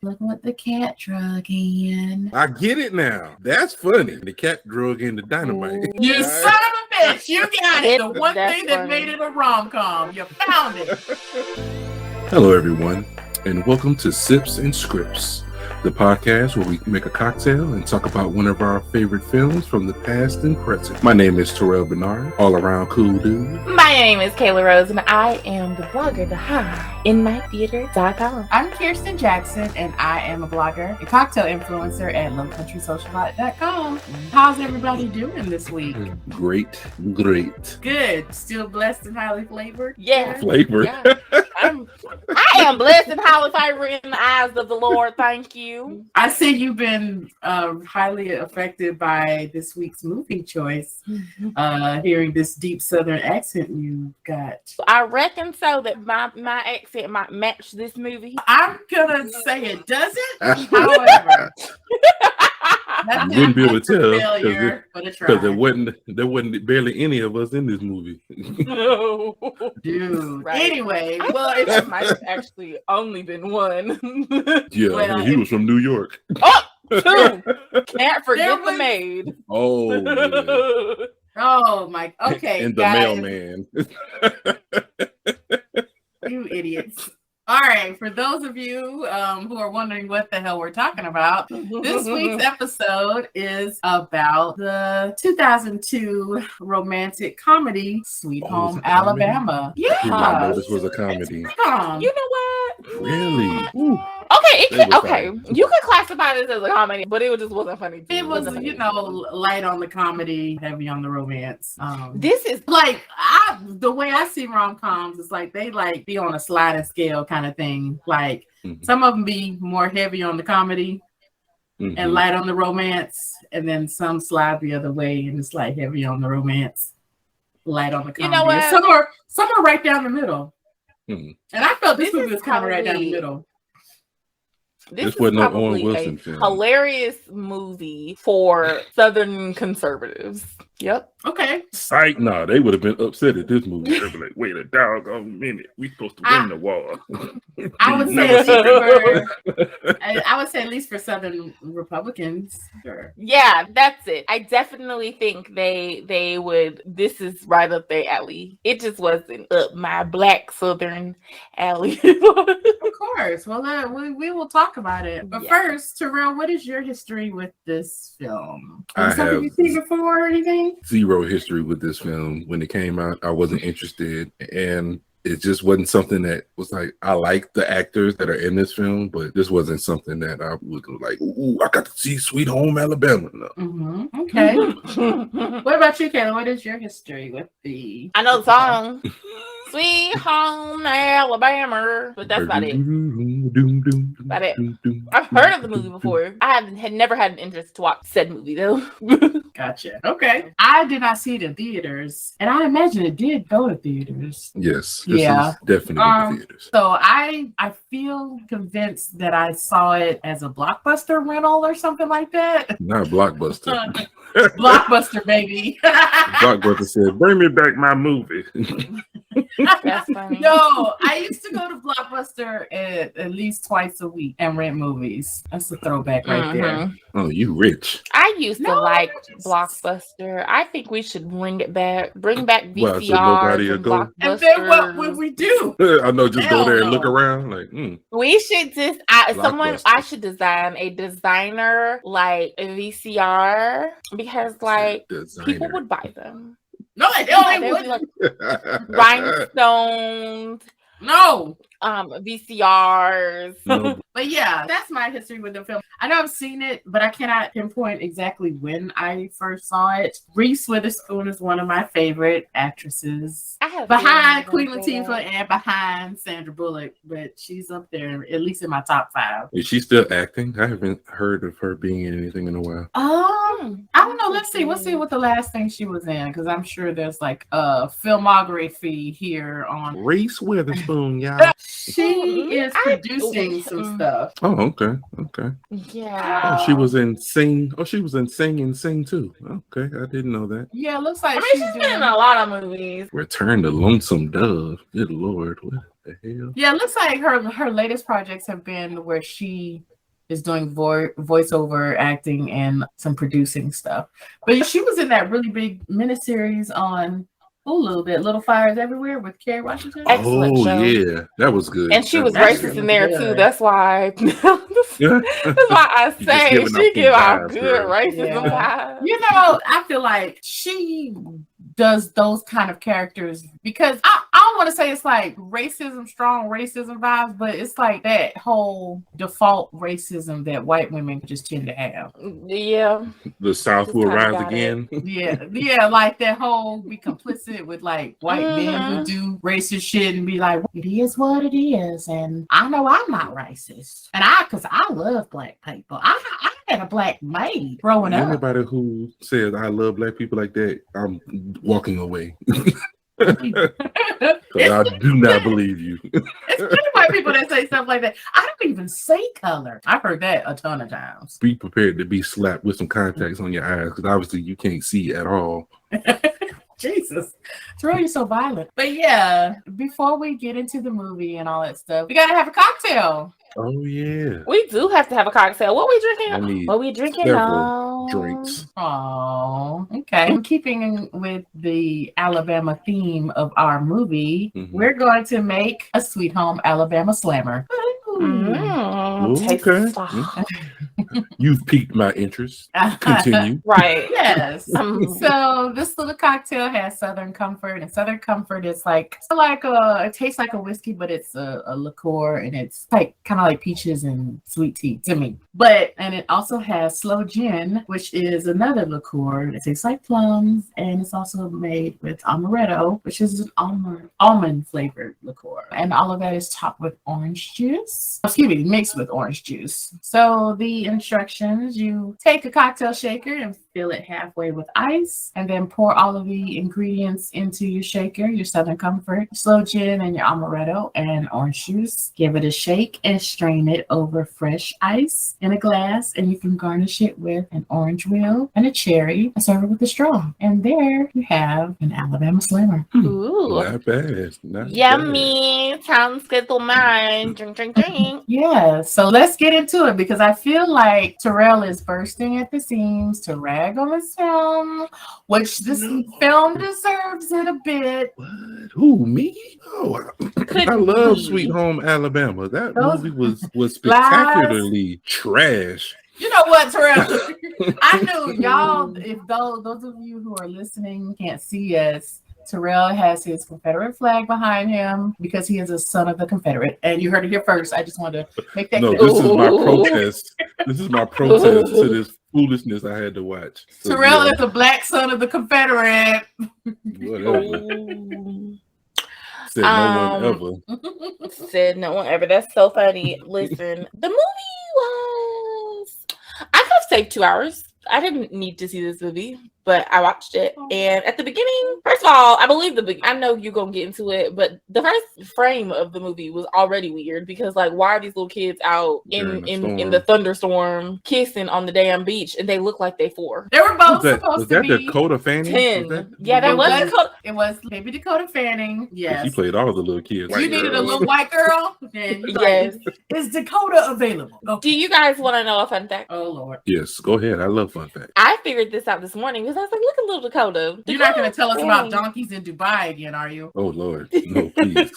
Look what the cat drug in. I get it now. That's funny. The cat drug in the dynamite. You son of a bitch. You got it. The one That's thing that funny. made it a rom-com. You found it. Hello, everyone, and welcome to Sips and Scripts, the podcast where we make a cocktail and talk about one of our favorite films from the past and present. My name is Terrell Bernard, all-around cool dude. My name is Kayla Rose, and I am the blogger behind InMyTheater.com. I'm Kirsten Jackson, and I am a blogger, a cocktail influencer at lowcountrysocialite.com. How's everybody doing this week? Great. Good. Still blessed and highly flavored? Yeah. Flavor. Yeah. I am blessed and highly favored in the eyes of the Lord. Thank you. I see you've been highly affected by this week's movie choice. Hearing this deep Southern accent you got. I reckon so that my accent might match this movie. I'm gonna say it doesn't. However, You wouldn't be able to tell failure, but a try. because there wasn't barely any of us in this movie. Dude. Right. Anyway, Well, it might have actually only been one. Yeah, Well, he was from New York. Oh, two. Can't forget There the was- maid. Oh, yeah. oh my. Okay, And the guys, mailman. you idiots. All right, for those of you who are wondering what the hell we're talking about, this week's episode is about the 2002 romantic comedy Sweet Oh, Home it's a comedy? Alabama. I did not know Yeah. this was a comedy. You know what? Really? Ooh. Okay, It was okay. You could classify this as a comedy, but it just wasn't funny. to It me. was, Wasn't funny. you know, light on the comedy, heavy on the romance. This is Like the way I see rom-coms is like they like be on a sliding scale kind of thing. Like Mhm. some of them be more heavy on the comedy Mhm. and light on the romance, and then some slide the other way and it's like heavy on the romance, light on the comedy. You know what? Some are right down the middle. Mhm. And I felt this This movie is was kind of right down the probably- middle. This is wasn't no Owen probably Wilson a film. hilarious movie for Southern conservatives. Yep. Okay. Psych, nah, they would have been upset at this movie. They'd be like, wait a doggone minute. We supposed to win the war. I would say at least I would say at least for Southern Republicans. Sure. Yeah, that's it. I definitely think they would. This is right up their alley. It just wasn't up my black Southern alley. Of course. Well, we will talk about it. But Yeah. first, Terrell, what is your history with this film? I Is it something have- you've seen before or anything? Zero history with this film. When it came out, I wasn't interested, and it just wasn't something that was like, I like the actors that are in this film, but this wasn't something that I would like, ooh, I got to see Sweet Home Alabama. No. Mm-hmm. Okay. What about you, Kayla? What is your history with the? I know the song. Sweet Home Alabama. But that's about it. About it. I've heard of the movie before. I had never had an interest to watch said movie though. Gotcha. Okay. I did not see it in theaters, and I imagine it did go to theaters. Yes, this Yeah. is definitely theaters. So I feel convinced that I saw it as a Blockbuster rental or something like that. Not Blockbuster. Blockbuster, baby. Blockbuster said, bring me back my movie. That's funny. No, I used to go to Blockbuster at least twice a week and rent movies. That's a throwback right there. Mhm. Oh, you rich. I used to No, like it's- Blockbuster. I think we should bring it back. Bring back Well, so VCRs nobody will and go? And then what Blockbusters. would we do? I know, just Hell go there and look no. around like, We should just Blockbuster. I should design a designer like a VCR because like people would buy them. No, Yeah, they they'd be would. like rhinestones, No. VCRs. No, But yeah, that's my history with the film. I know I've seen it, but I cannot pinpoint exactly when I first saw it. Reese Witherspoon is one of my favorite actresses. I have Behind feelings Queen about Latifah and behind Sandra Bullock, but she's up there, at least in my top 5. is she still acting? I haven't heard of her being in anything in a while. I don't know. Let's see what the last thing she was in, because I'm sure there's like a filmography here on Reese Witherspoon, y'all. She is producing some stuff. Oh, okay. Yeah. Oh, she was in Sing. Oh, she was in Sing and Sing too. Okay, I didn't know that. Yeah, it looks like she's been in a lot of movies. Return to Lonesome Dove. Good Lord, what the hell? Yeah, it looks like her latest projects have been where she is doing voiceover acting and some producing stuff. But she was in that really big miniseries on Hulu, that Little Fires Everywhere with Kerry Washington. Excellent show. Yeah, that was good. And she was racist in there too. That's why. That's why I say she give out good racism vibes. You know, I feel like she does those kind of characters because I don't want to say it's like strong racism vibes, but it's like that whole default racism that white women just tend to have. Yeah. The South will rise again. Yeah, like that whole be complicit with like white men who do racist shit and be like, it is what it is, and I know I'm not racist, and because I love black people. I had a black maid growing up. Anybody who says I love black people like that, I'm walking away. I do not believe you. It's white people that say stuff like that. I don't even say color. I've heard that a ton of times. Be prepared to be slapped with some contacts on your eyes, because obviously you can't see at all. Jesus, Terrell, you're so violent. But yeah, before we get into the movie and all that stuff, we gotta have a cocktail. Oh yeah, we do have to have a cocktail. What we drinking? What we drinking? Drinks. Oh, okay. In keeping with the Alabama theme of our movie, we're going to make a Sweet Home Alabama Slammer. Okay. You've piqued my interest. Continue. Right. Yes. So this little cocktail has Southern Comfort, and Southern Comfort is it tastes like a whiskey, but it's a liqueur, and it's like kind of like peaches and sweet tea to me. And it also has Slow Gin, which is another liqueur. It tastes like plums, and it's also made with amaretto, which is an almond flavored liqueur. And all of that is topped with orange juice. Mixed with orange juice. So the instructions: you take a cocktail shaker and fill it halfway with ice, and then pour all of the ingredients into your shaker, your Southern Comfort, Slow Gin, and your amaretto and orange juice. Give it a shake and strain it over fresh ice in a glass, and you can garnish it with an orange wheel and a cherry and serve it with a straw. And there you have an Alabama Slammer. Ooh. Not bad. Not yummy. Bad. Sounds good to mine. Drink. Yeah, so let's get into it, because I feel like Terrell is bursting at the seams to rag on this film, which this film deserves it a bit. What? Who, me? Oh, I love Sweet Home Alabama. That movie was spectacularly trash. You know what, Terrell? I knew y'all, if those of you who are listening can't see us, Terrell has his Confederate flag behind him because he is a son of the Confederate. And you heard it here first. I just wanted to make that clear. This is my protest. This is my protest to this foolishness I had to watch. So, Terrell is a black son of the Confederate. Whatever. Said no one ever. Said no one ever. That's so funny. Listen, the movie was... I could have saved 2 hours. I didn't need to see this movie, but I watched it. And at the beginning, first of all, I believe I know you're going to get into it, but the first frame of the movie was already weird, because like, why are these little kids out in the thunderstorm kissing on the damn beach, and they look like they 4? They were both supposed to be. Was that Dakota Fanning? 10. That was Dakota. It was baby Dakota Fanning. Yes. She played all the little kids. You needed a little white girl? Yes. Is Dakota available? Okay. Do you guys want to know a fun fact? Oh, Lord. Yes, go ahead. I love fun facts. I figured this out this morning because I was like, look at little Dakota. You're not going to tell us about donkeys in Dubai again, are you? Oh, Lord. No, please.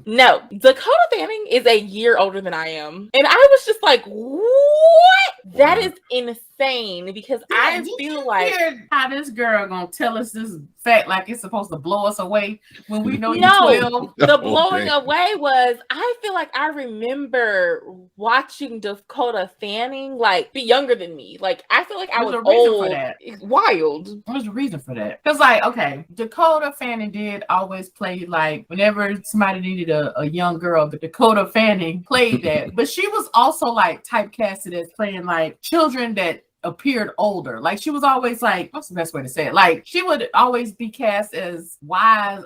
No. Dakota Fanning is a year older than I am. And I was just like, what? That is insane, because I feel like... how this girl going to tell us this fact like it's supposed to blow us away when we know you're 12? The blowing away was, I feel like I remember watching Dakota Fanning like be younger than me. Like, I feel like I was old. For that. It's wild. What was the reason for that? Because like, okay, Dakota Fanning did always play like, whenever somebody needed a young girl, the Dakota Fanning played that. But she was also like typecasted as playing like children that appeared older. Like she was always like, what's the best way to say it? Like she would always be cast as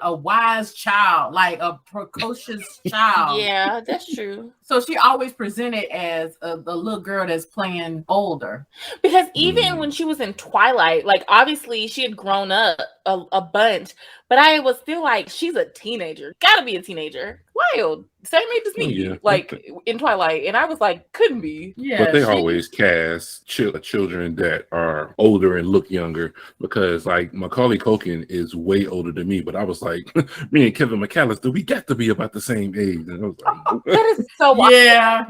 a wise child, like a precocious child. Yeah, that's true. So she always presented as a little girl that's playing older. Because even when she was in Twilight, like obviously she had grown up a bunch, but I was still like, she's a teenager. Gotta be a teenager. Wild. Same age as me, like in Twilight. And I was like, couldn't be. Yeah. But they always cast children that are older and look younger, because like Macaulay Culkin is way older than me, but I was like, me and Kevin McAllister, we got to be about the same age. And I was like, that is so wild. Yeah.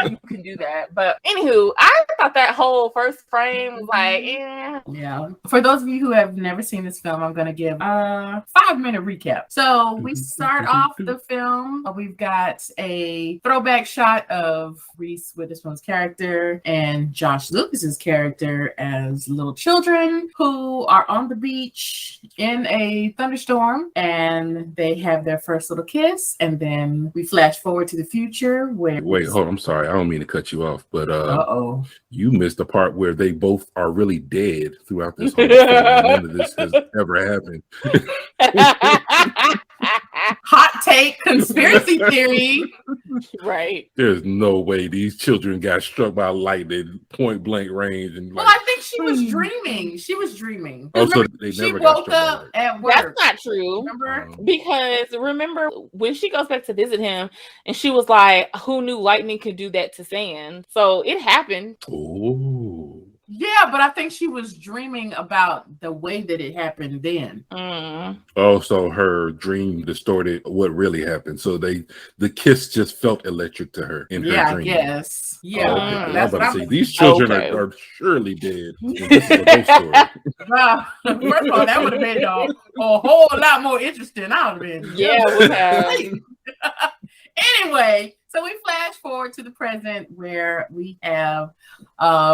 You can do that. But anywho, I thought that whole first frame was like, Yeah. For those of you who have never seen this film, I'm going to give a 5-minute recap. So we start off the film. We've got a throwback shot of Reese Witherspoon's character and Josh Lucas's character as little children who are on the beach in a thunderstorm, and they have their first little kiss. And then we flash forward to the future where wait, hold on, I'm sorry, I don't mean to cut you off, but you missed the part where they both are really dead throughout this whole film. None of this has ever happened. Hot take, conspiracy theory. Right. There's no way these children got struck by lightning point blank range. And Well, I think she was dreaming. She was dreaming. Oh, so Remember, they she never got woke struck by up lightning. at work. That's not true. Remember? Because remember when she goes back to visit him and she was like, who knew lightning could do that to sand? So it happened. Oh. Yeah, but I think she was dreaming about the way that it happened then. Oh, so her dream distorted what really happened. So the kiss just felt electric to her in her dream. Yes. Yeah. Oh, okay. That's I was about what to I'm say, thinking. these children are surely dead. This is a ghost story. Well, first of all, that would have been a whole lot more interesting. I would have been. Yeah, it would have. Anyway, so we flash forward to the present where we have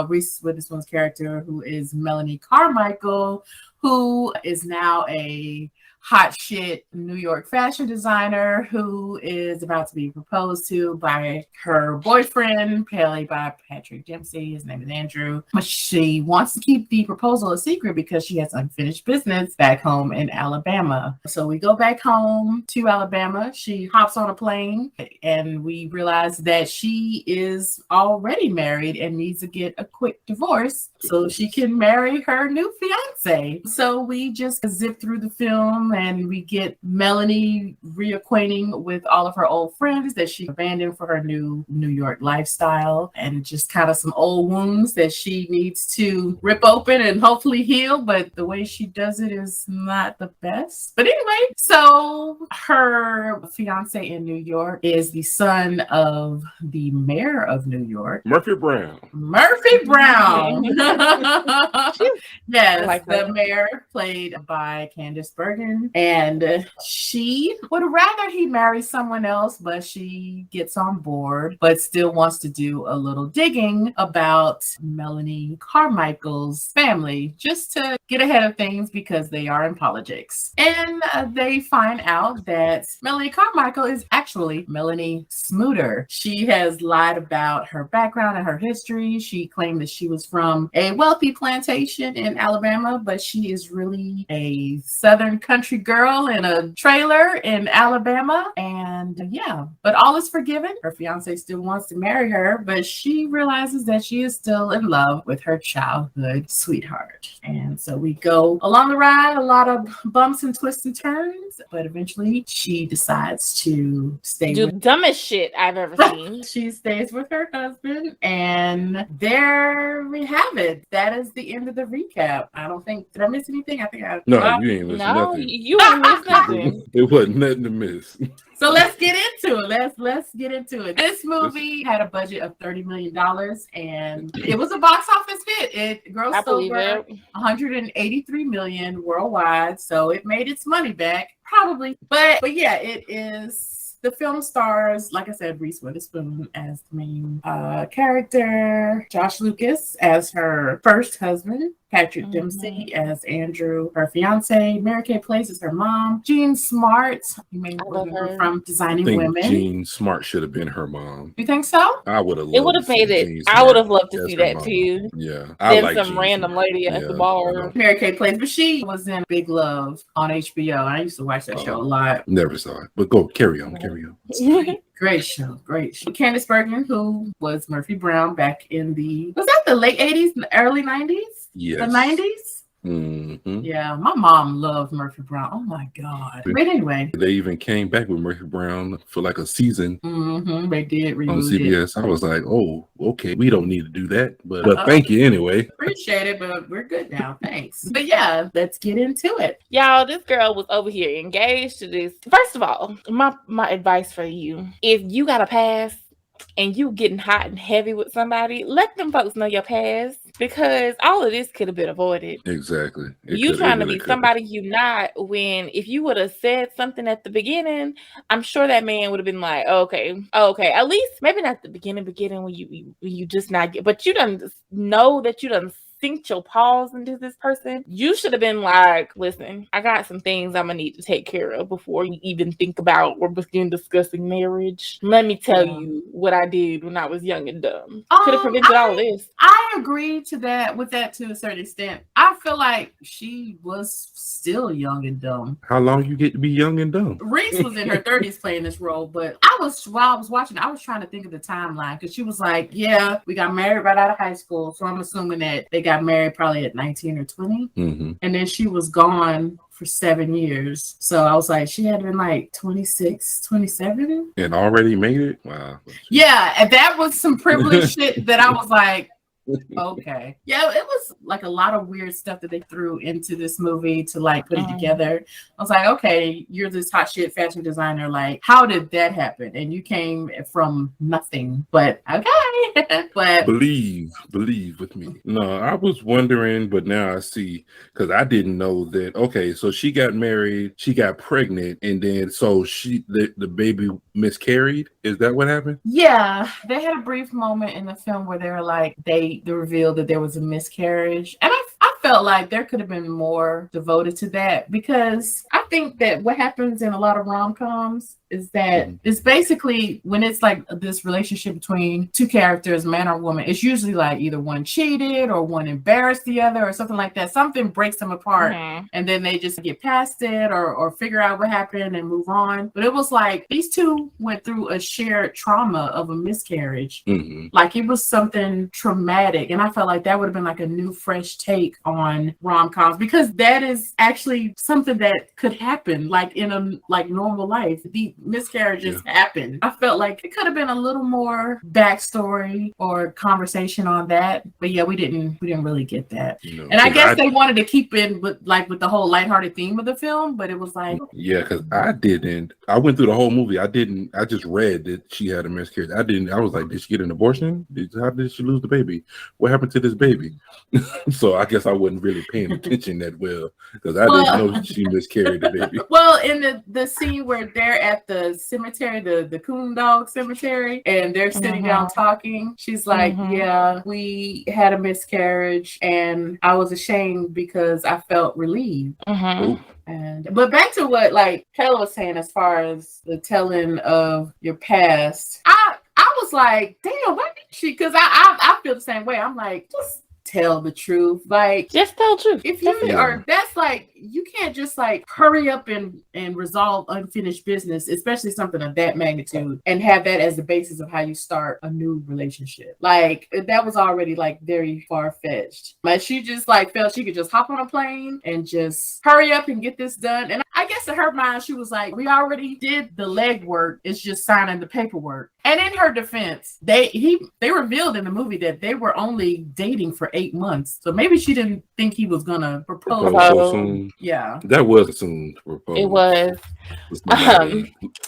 Reese Witherspoon's character, who is Melanie Carmichael, who is now a hot shit New York fashion designer who is about to be proposed to by her boyfriend, played by Patrick Dempsey. His name is Andrew. But she wants to keep the proposal a secret because she has unfinished business back home in Alabama. So we go back home to Alabama. She hops on a plane and we realize that she is already married and needs to get a quick divorce so she can marry her new fiance. So we just zip through the film and we get Melanie reacquainting with all of her old friends that she abandoned for her new New York lifestyle, and just kind of some old wounds that she needs to rip open and hopefully heal, but the way she does it is not the best. But anyway, so her fiance in New York is the son of the mayor of New York, Murphy Brown. Yes, like the mayor, played by Candice Bergen. And she would rather he marry someone else, but she gets on board, but still wants to do a little digging about Melanie Carmichael's family, just to get ahead of things because they are in politics. And they find out that Melanie Carmichael is actually Melanie Smooter. She has lied about her background and her history. She claimed that she was from a wealthy plantation in Alabama, but she is really a Southern country girl in a trailer in Alabama. And yeah, but all is forgiven. Her fiance still wants to marry her, but she realizes that she is still in love with her childhood sweetheart. And so we go along the ride, a lot of bumps and twists and turns, but eventually she decides to stay Do with dumbest shit I've ever seen. She stays with her husband, and there we have it. That is the end of the recap. I don't think, did I miss anything? I think I No, you ain't missing No, nothing. you ain't missed nothing. It wasn't nothing to miss. So let's get into it. Let's get into it. This movie had a budget of $30 million and it was a box office hit. It grossed over $183 million worldwide, so it made its money back, probably. But yeah, it is. The film stars, like I said, Reese Witherspoon as the main character, Josh Lucas as her first husband, Patrick Dempsey as Andrew, her fiance. Mary Kay Place is her mom. Jean Smart, you may remember from Designing I think Women. Jean Smart should have been her mom. You think so? I would have. It would have made it. I would have loved to see that mom. too. Yeah, I then like some Jean random Smart. lady at the bar. Mary Kay Place, but she was in Big Love on HBO. I used to watch that show a lot. Never saw it, but go carry on. Great show. Candice Bergen, who was Murphy Brown back in was that the late 80s, early 90s? Yes. The 90s? Mm-hmm. Yeah, my mom loved Murphy Brown. Oh my God. But anyway, they even came back with Murphy Brown for like a season. They did on CBS. I was like, oh, okay, we don't need to do that, but thank you anyway. Appreciate it, but we're good now. Thanks. But yeah, let's get into it. Y'all, this girl was over here engaged to this. First of all, my advice for you: if you got a past and you getting hot and heavy with somebody, let them folks know your past, because all of this could have been avoided. Exactly. You trying to be somebody you not, when if you would have said something at the beginning, I'm sure that man would have been like, okay. At least maybe not the beginning when you just not get, but you done know that you done synced your paws into this person. You should have been like, listen, I got some things I'm gonna need to take care of before you even think about or begin discussing marriage. Let me tell you what I did when I was young and dumb. Could have prevented all of this. I agree with that to a certain extent. I feel like she was still young and dumb. How long you get to be young and dumb? Reese was in her 30s playing this role, but while I was watching, I was trying to think of the timeline, because she was like, yeah, we got married right out of high school, so I'm assuming that they got married probably at 19 or 20. And then she was gone for 7 years. So I was like, she had been like 26, 27. And already made it? Wow. Yeah, and that was some privileged shit that I was like, okay. Yeah, it was like a lot of weird stuff that they threw into this movie to like put it together. I was like, okay, you're this hot shit fashion designer. Like, how did that happen? And you came from nothing, but okay. But believe with me. No, I was wondering, but now I see, because I didn't know that. Okay, so she got married, she got pregnant, and then so the baby miscarried. Is that what happened? Yeah, they had a brief moment in the film where they were like, they revealed that there was a miscarriage, and I felt like there could have been more devoted to that, because I think that what happens in a lot of rom-coms is that it's basically, when it's like this relationship between two characters, man or woman, it's usually like either one cheated or one embarrassed the other or something like that. Something breaks them apart, and then they just get past it or figure out what happened and move on. But it was like these two went through a shared trauma of a miscarriage. Like, it was something traumatic, and I felt like that would have been like a new, fresh take on rom-coms, because that is actually something that could happen like in a normal life. The miscarriages happen. I felt like it could have been a little more backstory or conversation on that, but yeah, we didn't really get that. And I guess they wanted to keep in with the whole lighthearted theme of the film, but it was like, because I went through the whole movie. I just read that she had a miscarriage. I was like, did she get an abortion? How did she lose the baby? What happened to this baby? So I guess I wasn't really paying attention that well, because I didn't know she miscarried the baby. Well, in the scene where they're at the cemetery, the coon dog cemetery, and they're sitting down talking, she's like, yeah, we had a miscarriage and I was ashamed because I felt relieved. But back to what like Kayla was saying, as far as the telling of your past, I was like, damn, why did she? Because I feel the same way. I'm like, just tell the truth. Like, just tell the truth. If you are, that's like, you can't just like hurry up and resolve unfinished business, especially something of that magnitude, and have that as the basis of how you start a new relationship. Like, that was already like very far-fetched. Like, she just like felt she could just hop on a plane and just hurry up and get this done. And I guess in her mind, she was like, we already did the legwork, it's just signing the paperwork. And in her defense, they revealed in the movie that they were only dating for 8 months. So maybe she didn't think he was gonna propose so soon. Yeah, that was assumed. It was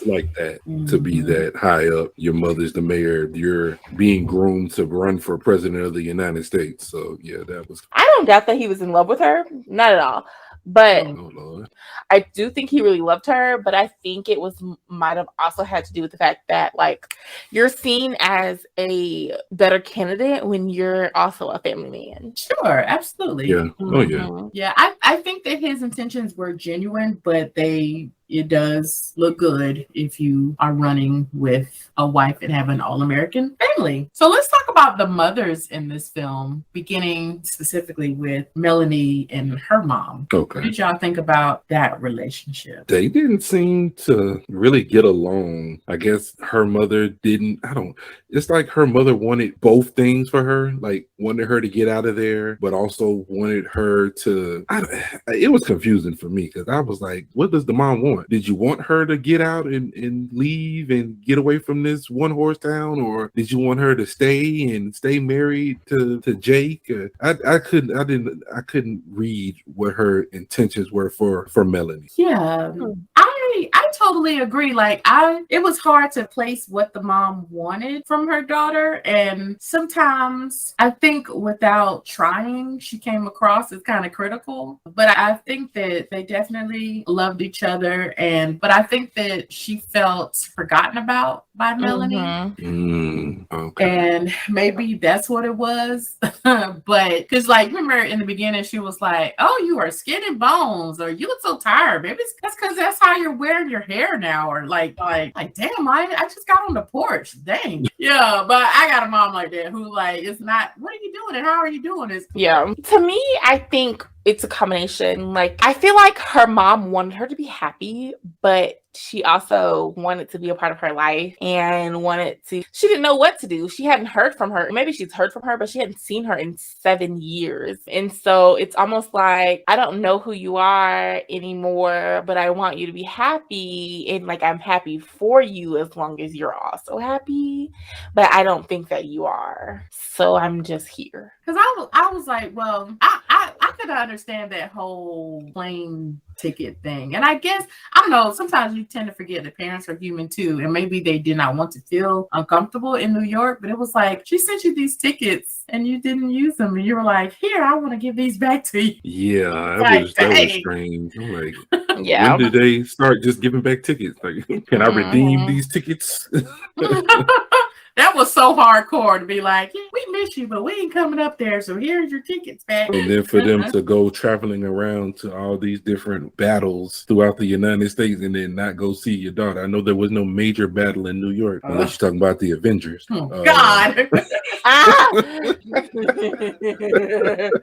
like that to be that high up. Your mother's the mayor. You're being groomed to run for president of the United States. So yeah, that was. I don't doubt that he was in love with her, not at all. But Oh Lord. I do think he really loved her, but I think it might have also had to do with the fact that like you're seen as a better candidate when you're also a family man. Sure, absolutely. Yeah. Oh yeah. Yeah, I think that his intentions were genuine, but it does look good if you are running with a wife and have an all-American family. So let's talk about the mothers in this film, beginning specifically with Melanie and her mom. Okay. What did y'all think about that relationship? They didn't seem to really get along. I guess her mother didn't. It's like her mother wanted both things for her, like wanted her to get out of there, but also wanted her to. It was confusing for me because I was like, what does the mom want? Did you want her to get out and leave and get away from this one horse town, or did you want her to stay married to Jake? I couldn't read what her intentions were for Melanie. Yeah, I totally agree. Like it was hard to place what the mom wanted from her daughter, and sometimes I think without trying, she came across as kind of critical. But I think that they definitely loved each other, but I think that she felt forgotten about by Melanie. Okay. And maybe that's what it was. But because like remember in the beginning she was like, oh, you are skin and bones, or you look so tired. Maybe that's because that's how you're wearing your hair now, or like damn, I just got on the porch. Dang. Yeah, but I got a mom like that who like it's not, what are you doing and how are you doing this? Yeah. To me, I think it's a combination. Like I feel like her mom wanted her to be happy, but she also wanted to be a part of her life and she didn't know what to do. She hadn't heard from her. Maybe she's heard from her, but she hadn't seen her in 7 years. And so it's almost like, I don't know who you are anymore, but I want you to be happy. And like, I'm happy for you as long as you're also happy. But I don't think that you are. So I'm just here. Because I was like, well, I could understand that whole plane ticket thing. And I guess, I don't know, sometimes you tend to forget that parents are human too. And maybe they did not want to feel uncomfortable in New York, but it was like, she sent you these tickets and you didn't use them. And you were like, here, I want to give these back to you. Yeah, that was strange. I'm like, yeah. When did they start just giving back tickets? Like, can I redeem these tickets? That was so hardcore to be like, yeah, we miss you, but we ain't coming up there. So here's your tickets back. And then for them to go traveling around to all these different battles throughout the United States and then not go see your daughter. I know there was no major battle in New York, unless you're talking about the Avengers. God. I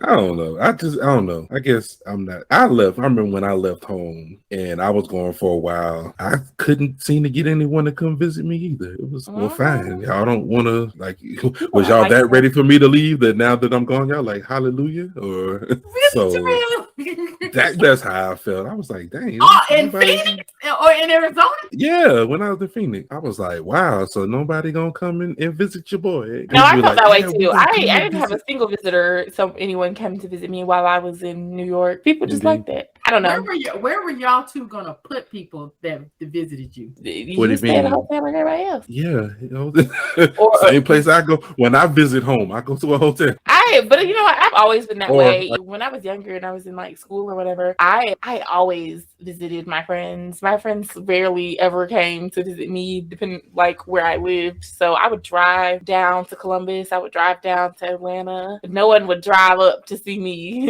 don't know. I don't know. I guess I'm not. I remember when I left home and I was gone for a while. I couldn't seem to get anyone to come visit me either. It was well, fine. Y'all don't want to, like, was y'all that ready for me to leave that now that I'm gone, y'all like, hallelujah? Or so that's how I felt. I was like, dang. In Phoenix or in Arizona? Yeah, when I was in Phoenix, I was like, wow, so nobody gonna come and visit your boy. No, I felt that way too. I didn't have a single visitor, so anyone come to visit me while I was in New York. People just like that. I don't know. Where were y'all two gonna put people that visited you? What do you mean? At a hotel like everybody else. Yeah, same place I go when I visit home. I go to a hotel. But you know what? I've always been that way. When I was younger and I was in like school or whatever, I always visited my friends. My friends rarely ever came to visit me, depending like where I lived. So I would drive down to Columbus. I would drive down to Atlanta. No one would drive up to see me.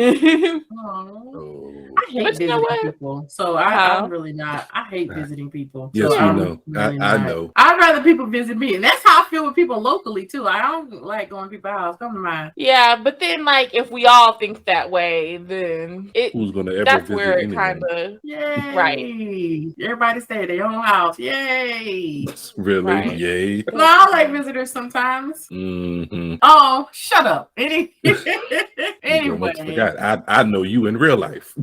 I hate visiting people. So I'm really not. I hate visiting people. Yes, so we know. Really I know. I'd rather people visit me. And that's how I feel with people locally too. I don't like going to people's house. Come to mine. Yeah, but then like if we all think that way, then who's gonna ever that's visit where it anyone? kind of right. Everybody stay at their own house. Yay. Really? Right. Yay. Well, I like visitors sometimes. Mm-hmm. Oh, shut up. Anyway. Forgot. I know you in real life.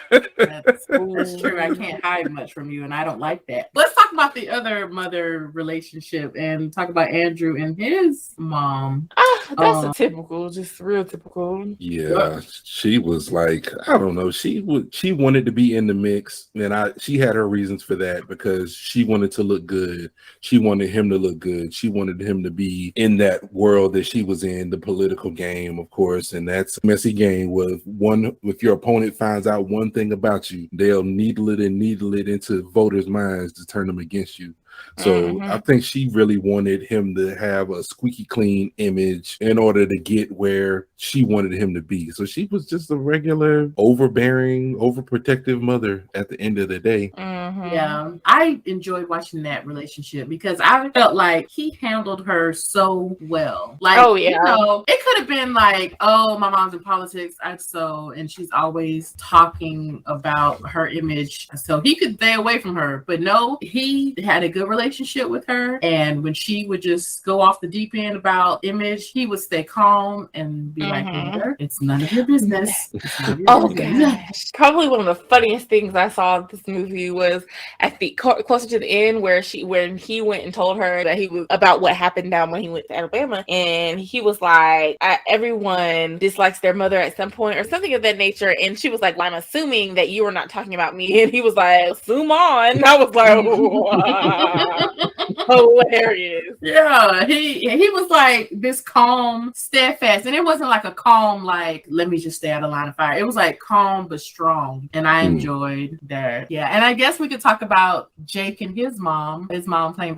That's true. I can't hide much from you, and I don't like that. Let's talk about the other mother relationship and talk about Andrew and his mom. That's a typical, just real typical. Yeah, she was like, I don't know. She wanted to be in the mix, and she had her reasons for that because she wanted to look good. She wanted him to look good. She wanted him to be in that world that she was in, the political game, of course, and that's a messy game. If your opponent finds out one thing about you. They'll needle it into voters' minds to turn them against you. So I think she really wanted him to have a squeaky clean image in order to get where she wanted him to be. So she was just a regular, overbearing, overprotective mother at the end of the day. Yeah, I enjoyed watching that relationship because I felt like he handled her so well. Like, you know, it could have been like, oh, my mom's in politics, and she's always talking about her image, so he could stay away from her. But no, he had a good relationship with her, and when she would just go off the deep end about image, he would stay calm and be like, it's none of your business. Gosh, probably one of the funniest things I saw in this movie was at the closer to the end when he went and told her that he was about what happened down when he went to Alabama, and he was like, everyone dislikes their mother at some point or something of that nature, and she was like, well, I'm assuming that you are not talking about me, and he was like, assume on. And I was like, wow. Hilarious. Yeah, he was like this calm, steadfast, and it wasn't like a calm like, let me just stay out of line of fire. It was like calm but strong, and I enjoyed that. Yeah, and I guess we could talk about Jake and his mom played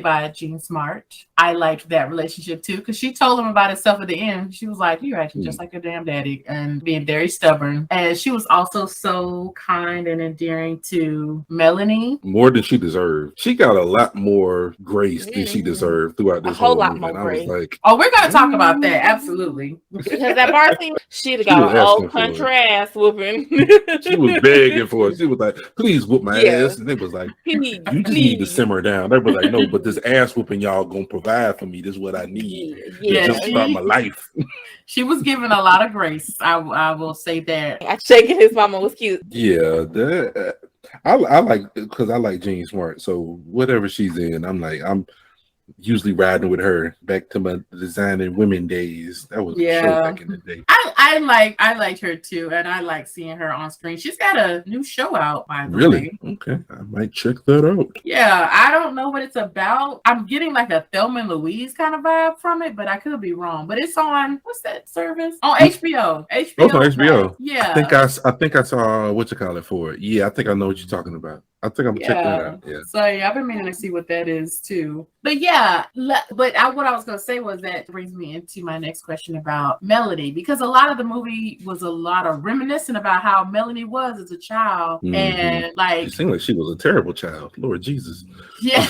by Jean Smart. I liked that relationship too, because she told him about himself at the end. She was like, you're acting just like your damn daddy, and being very stubborn. And she was also so kind and endearing to Melanie. More than she deserved. She got a lot more grace than she deserved throughout this whole lot movie. More grace. I was like, oh, we're gonna talk about that, absolutely. Because that bar scene, she'd have got an old country ass whooping. She was begging for it. She was like, please whoop my ass. And it was like, you just need to simmer down. They were like, no, but this ass whooping y'all gonna provide for me. This is what I need to just start my life. She was given a lot of grace. I will say that. Shaking his mama was cute. Yeah, I like, because I like Jean Smart. So whatever she's in, I'm usually riding with her back to my designing women days. That was a show back in the day. I liked her too, and I like seeing her on screen. She's got a new show out, by the way. Okay, I might check that out. Yeah, I don't know what it's about. I'm getting like a Thelma and Louise kind of vibe from it, but I could be wrong. But it's on, what's that service? On HBO. Oh, it's on HBO. Yeah. I think I saw what you call it for it. Yeah, I think I know what you're talking about. I think I'm gonna check that out. Yeah. So I've been meaning to see what that is too. But yeah, what I was gonna say was that brings me into my next question about Melanie, because a lot of the movie was a lot of reminiscing about how Melanie was as a child, and like it seemed like she was a terrible child. Lord Jesus. Yeah,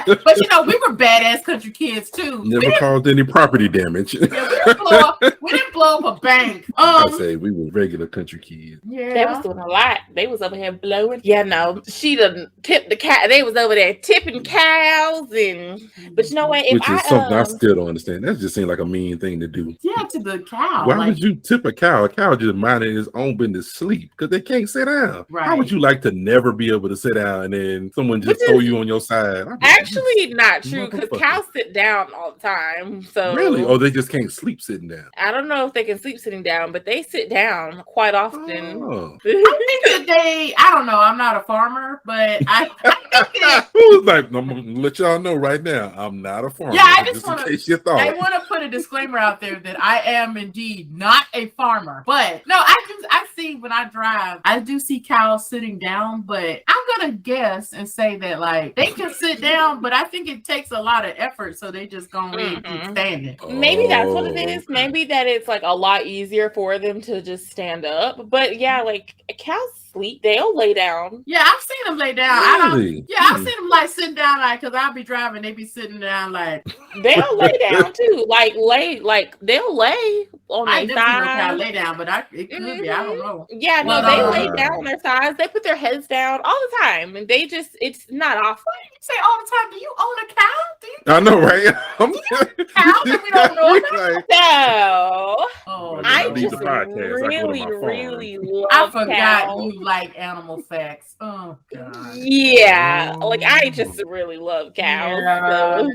but you know, we were badass country kids too. Never caused any property damage. Yeah, we didn't blow up a bank. I say we were regular country kids. Yeah, they was doing a lot. They was over here blowing. Yeah, no, she done tipped the cow. They was over there tipping cows, but you know what? Which is something I still don't understand. That just seemed like a mean thing to do. Yeah, to the cow. Why would you tip a cow? A cow just minding his own business, sleep, because they can't sit down. Right. How would you like to never be able to sit down and then someone just throw you on your side? Actually, not true, because cows sit down all the time. So really? Or they just can't sleep sitting down? I don't know if they can sleep sitting down, but they sit down quite often. I think that I don't know. I'm not a farmer, but I was like, I'm gonna let y'all know right now, I'm not a farmer. Yeah, I just want to put a disclaimer out there that I am indeed not a farmer. But no, I see when I drive, I do see cows sitting down, but I'm gonna guess and say that like they can sit down, but I think it takes a lot of effort, so they just gonna keep standing. Maybe that's what it is. Maybe that it's like a lot easier for them to just stand up. But yeah, like cows sleep, they'll lay down. Yeah, I've seen them lay down. Really? I've seen them like sitting down, like, because I'll be driving, they be sitting down like they'll lay down too. They'll lay on their side. I lay down, but it could be. I don't know. Yeah, no, they lay down on their sides. They put their heads down all the time, and it's not often. You say all the time. Do you own a cow? I know, right? Cow that we don't know about? So I just really love I forgot cows. you like animal facts. Oh God. Yeah, like I just really love cows.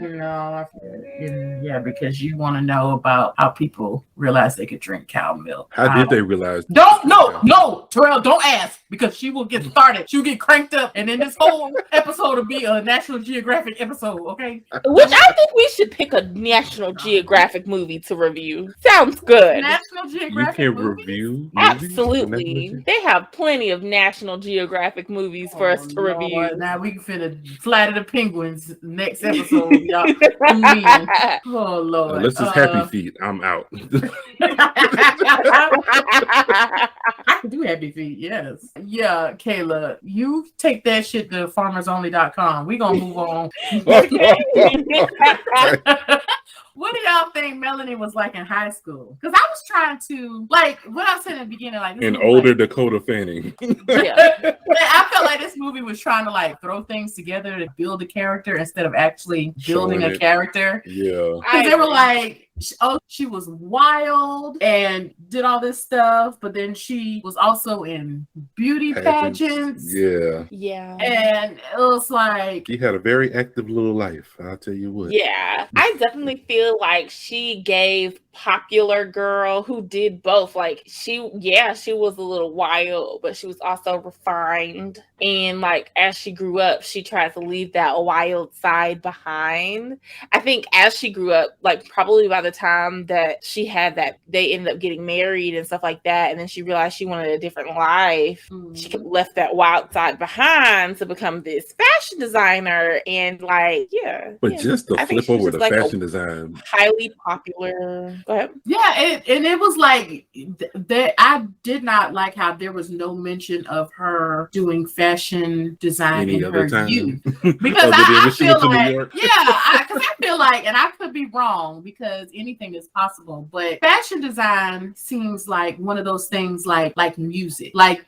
Yeah, So. yeah, because you want to know about how people realize they could drink cow milk. How did they realize? No, Terrell, don't ask, because she will get started. She'll get cranked up, and then this whole episode will be a National Geographic episode, okay? Which I think we should pick a National Geographic movie to review. Sounds good. National You Geographic can movies? review. Absolutely. They have plenty of National Geographic movies for us to review. Now we can finna Flight of the Penguins next episode. Y'all tune in. Oh Lord. Unless it's Happy Feet, I'm out. I can do Happy Feet, yes. Yeah, Kayla, you take that shit to farmersonly.com. We're gonna move on. What do y'all think Melanie was like in high school? Because I was trying to, like, what I said in the beginning, like, An older Dakota Fanning. Yeah. I felt like this movie was trying to like throw things together to build a character instead of actually building a character. Yeah. Because they were like, oh, she was wild and did all this stuff, but then she was also in beauty pageants. Yeah. Yeah. And it was like, She had a very active little life, I'll tell you what. Yeah. I definitely feel like she gave popular girl who did both. Like she was a little wild, but she was also refined. And like as she grew up, she tried to leave that wild side behind. I think as she grew up, like probably by the time that she had that, they ended up getting married and stuff like that, and then she realized she wanted a different life. She left that wild side behind to become this fashion designer. And like, But just to flip over the fashion design, highly popular. Go ahead. yeah, and it was like that. I did not like how there was no mention of her doing fashion design in her youth, because I feel like, because I feel like, and I could be wrong because anything is possible, but fashion design seems like one of those things like music, like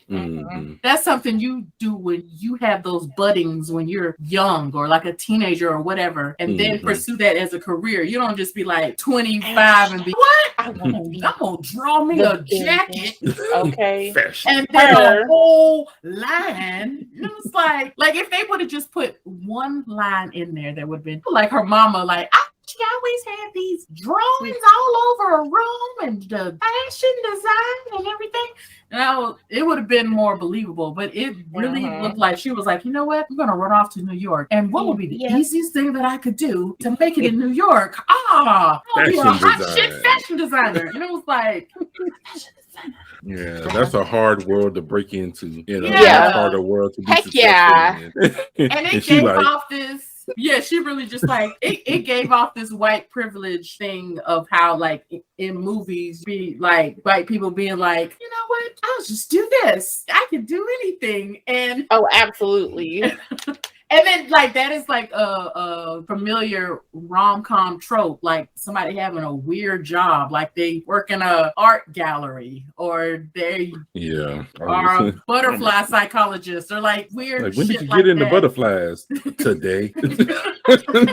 that's something you do when you have those buddings when you're young or like a teenager or whatever, and then pursue that as a career. You don't just be like 25 and be, what? I'm gonna draw me a jacket, okay, and then a whole line. It was like if they would have just put one line in there, that would have been like her mama, like, she always had these drawings all over her room and the fashion design and everything. Now it would have been more believable, but it really looked like she was like, you know what? I'm gonna run off to New York, and what would be the easiest thing that I could do to make it in New York? I'll be a hot shit fashion designer. And it was like, fashion designer. Yeah, that's a hard world to break into. You know, Yeah. harder world to be Heck successful yeah. in. And it gave off this. Yeah, she really just like it gave off this white privilege thing of how like in movies be like white people being like, you know what, I'll just do this. I can do anything. And oh, absolutely. And then like that is like a familiar rom-com trope, like somebody having a weird job, like they work in a art gallery or they are a butterfly psychologist or like weird like, when shit did you like get into that. butterflies? Today.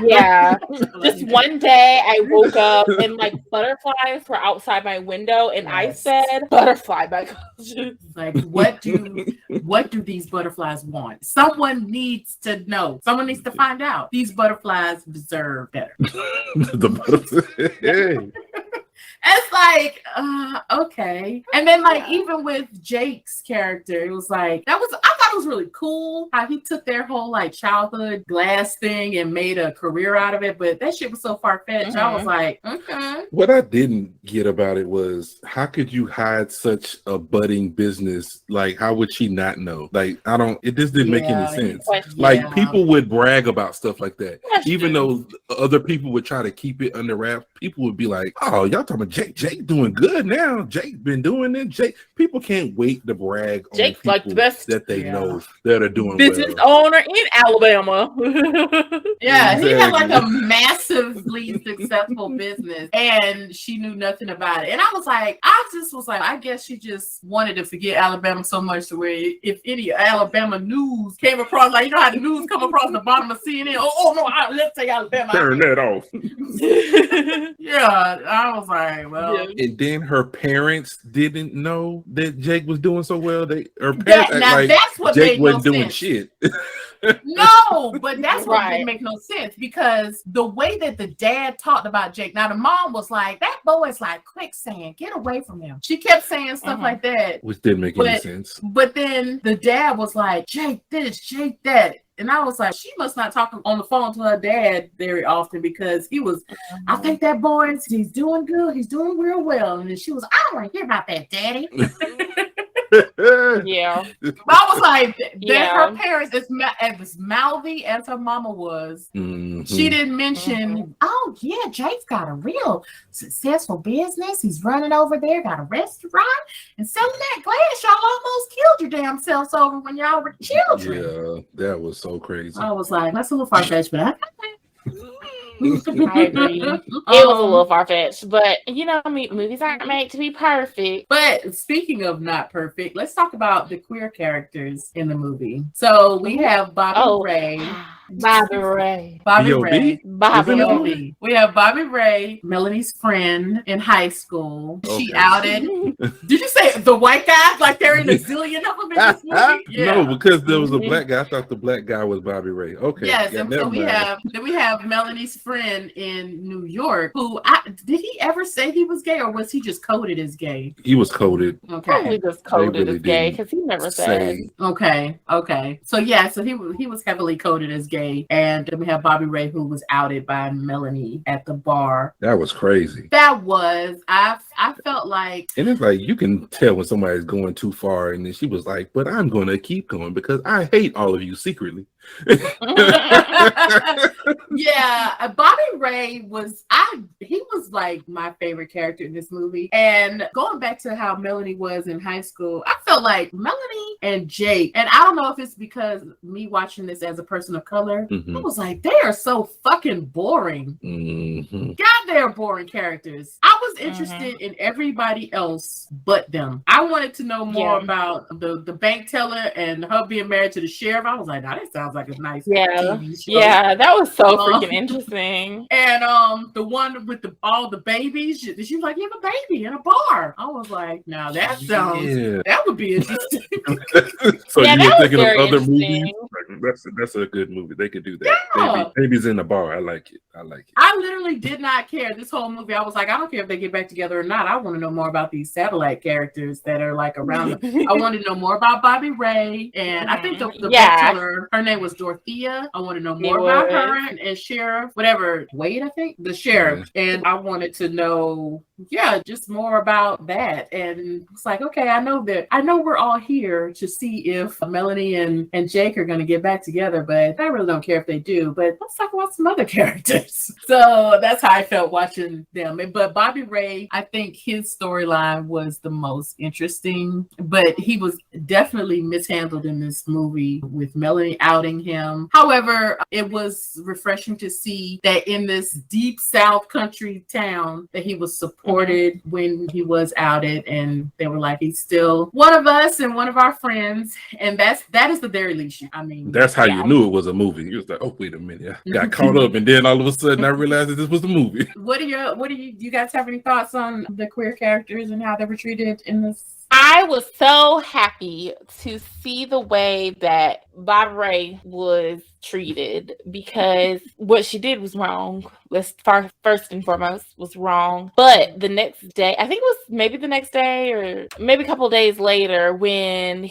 Yeah. Just one day I woke up and like butterflies were outside my window and I said, butterfly psychologist. Like what do these butterflies want? Someone needs to know. Someone needs to find out. These butterflies deserve better. The butterflies. It's like, okay. And then like even with Jake's character, it was like I thought it was really cool how he took their whole like childhood glass thing and made a career out of it, but that shit was so far-fetched. I was like, okay. What I didn't get about it was, how could you hide such a budding business? Like, how would she not know? Like, it just didn't make any sense. Like, people would brag about stuff like that. Even though other people would try to keep it under wraps, people would be like, oh, y'all talking about Jake doing good now. Jake been doing it. People can't wait to brag on Jake's people like the best that they know that are doing business well. owner in Alabama. Yeah, exactly. He had like a massively successful business and she knew nothing about it. And I guess she just wanted to forget Alabama so much to where if any Alabama news came across, like, you know how the news come across the bottom of CNN, let's say Alabama. Turn that off. Yeah, I was like, well, And then her parents didn't know that Jake was doing so well. Her parents that, act now like that's what Jake made no wasn't doing sense. shit. No, but that's what Right. didn't make no sense because the way that the dad talked about Jake, now the mom was like, that boy is like quicksand, get away from him. She kept saying stuff like that. Which didn't make any sense. But then the dad was like, Jake this, Jake that. And I was like, she must not talk on the phone to her dad very often because he was, I think that boy, he's doing good. He's doing real well. And then she was, I don't want to hear about that, daddy. Yeah. I was like, Yeah. her parents, as mouthy as her mama was, she didn't mention, oh, yeah, Jake's got a real successful business. He's running over there, got a restaurant, and selling that glass y'all almost killed your damn selves over when y'all were children. Yeah, that was so crazy. I was like, that's a little far-fetched, but I agree. It was a little far-fetched, but you know, movies aren't made to be perfect. But speaking of not perfect, let's talk about the queer characters in the movie. So we have Bobby Ray. Bobby Ray. Bobby B.O.B.? Ray. Bobby B.O.B. We have Bobby Ray, Melanie's friend in high school. She outed. Did you say the white guy? Like there ain't a zillion of them in this movie? Yeah. No, because there was a black guy. I thought the black guy was Bobby Ray. Okay. Yes, yeah, and so we have Melanie's friend in New York who did he ever say he was gay or was he just coded as gay? He was coded. Okay. Probably just coded really as gay because he never said. Okay. So yeah, so he was heavily coded as gay. And then we have Bobby Ray who was outed by Melanie at the bar. That was crazy. I felt like, and it's like you can tell when somebody's going too far, and then she was like, "But I'm going to keep going because I hate all of you secretly." Yeah, Bobby Ray was like my favorite character in this movie. And going back to how Melanie was in high school, I felt like Melanie and Jake, and I don't know if it's because me watching this as a person of color, I was like, they are so fucking boring. God, they're boring characters. I was interested in everybody else but them. I wanted to know more about the bank teller and her being married to the sheriff. I was like, now that sounds like a nice TV show. Yeah, that was so freaking interesting. And the one with all the babies, she was like, you have a baby in a bar. I was like, now that sounds that would be interesting. So you were thinking of other movies? That's a good movie. They could do that. Yeah. Baby's in the bar. I like it. I literally did not care. This whole movie, I was like, I don't care if they get back together or not. I want to know more about these satellite characters that are like around them. I wanted to know more about Bobby Ray, and I think the bank teller, her name was Dorothea. I want to know more about her and Sheriff, whatever, Wade, I think, the sheriff. And I wanted to know, just more about that. And it's like, okay, I know we're all here to see if Melanie and Jake are going to get back together, but I really don't care if they do. But let's talk about some other characters. So that's how I felt watching them. But Bobby Ray, I think his storyline was the most interesting, but he was definitely mishandled in this movie with Melanie outing him. However, it was refreshing to see that in this deep South country town that he was supported when he was outed, and they were like, he's still one of us and one of our friends, and that is the very least. I mean, that's how you knew it was a movie. You was like, oh, wait a minute, I got caught up, and then all of a sudden I realized that this was a movie. What do you guys have any thoughts on the queer characters and how they were treated in this? I was so happy to see the way that Bobby Ray was treated, because what she did was wrong. First and foremost was wrong. But the next day, I think it was maybe the next day or maybe a couple of days later, when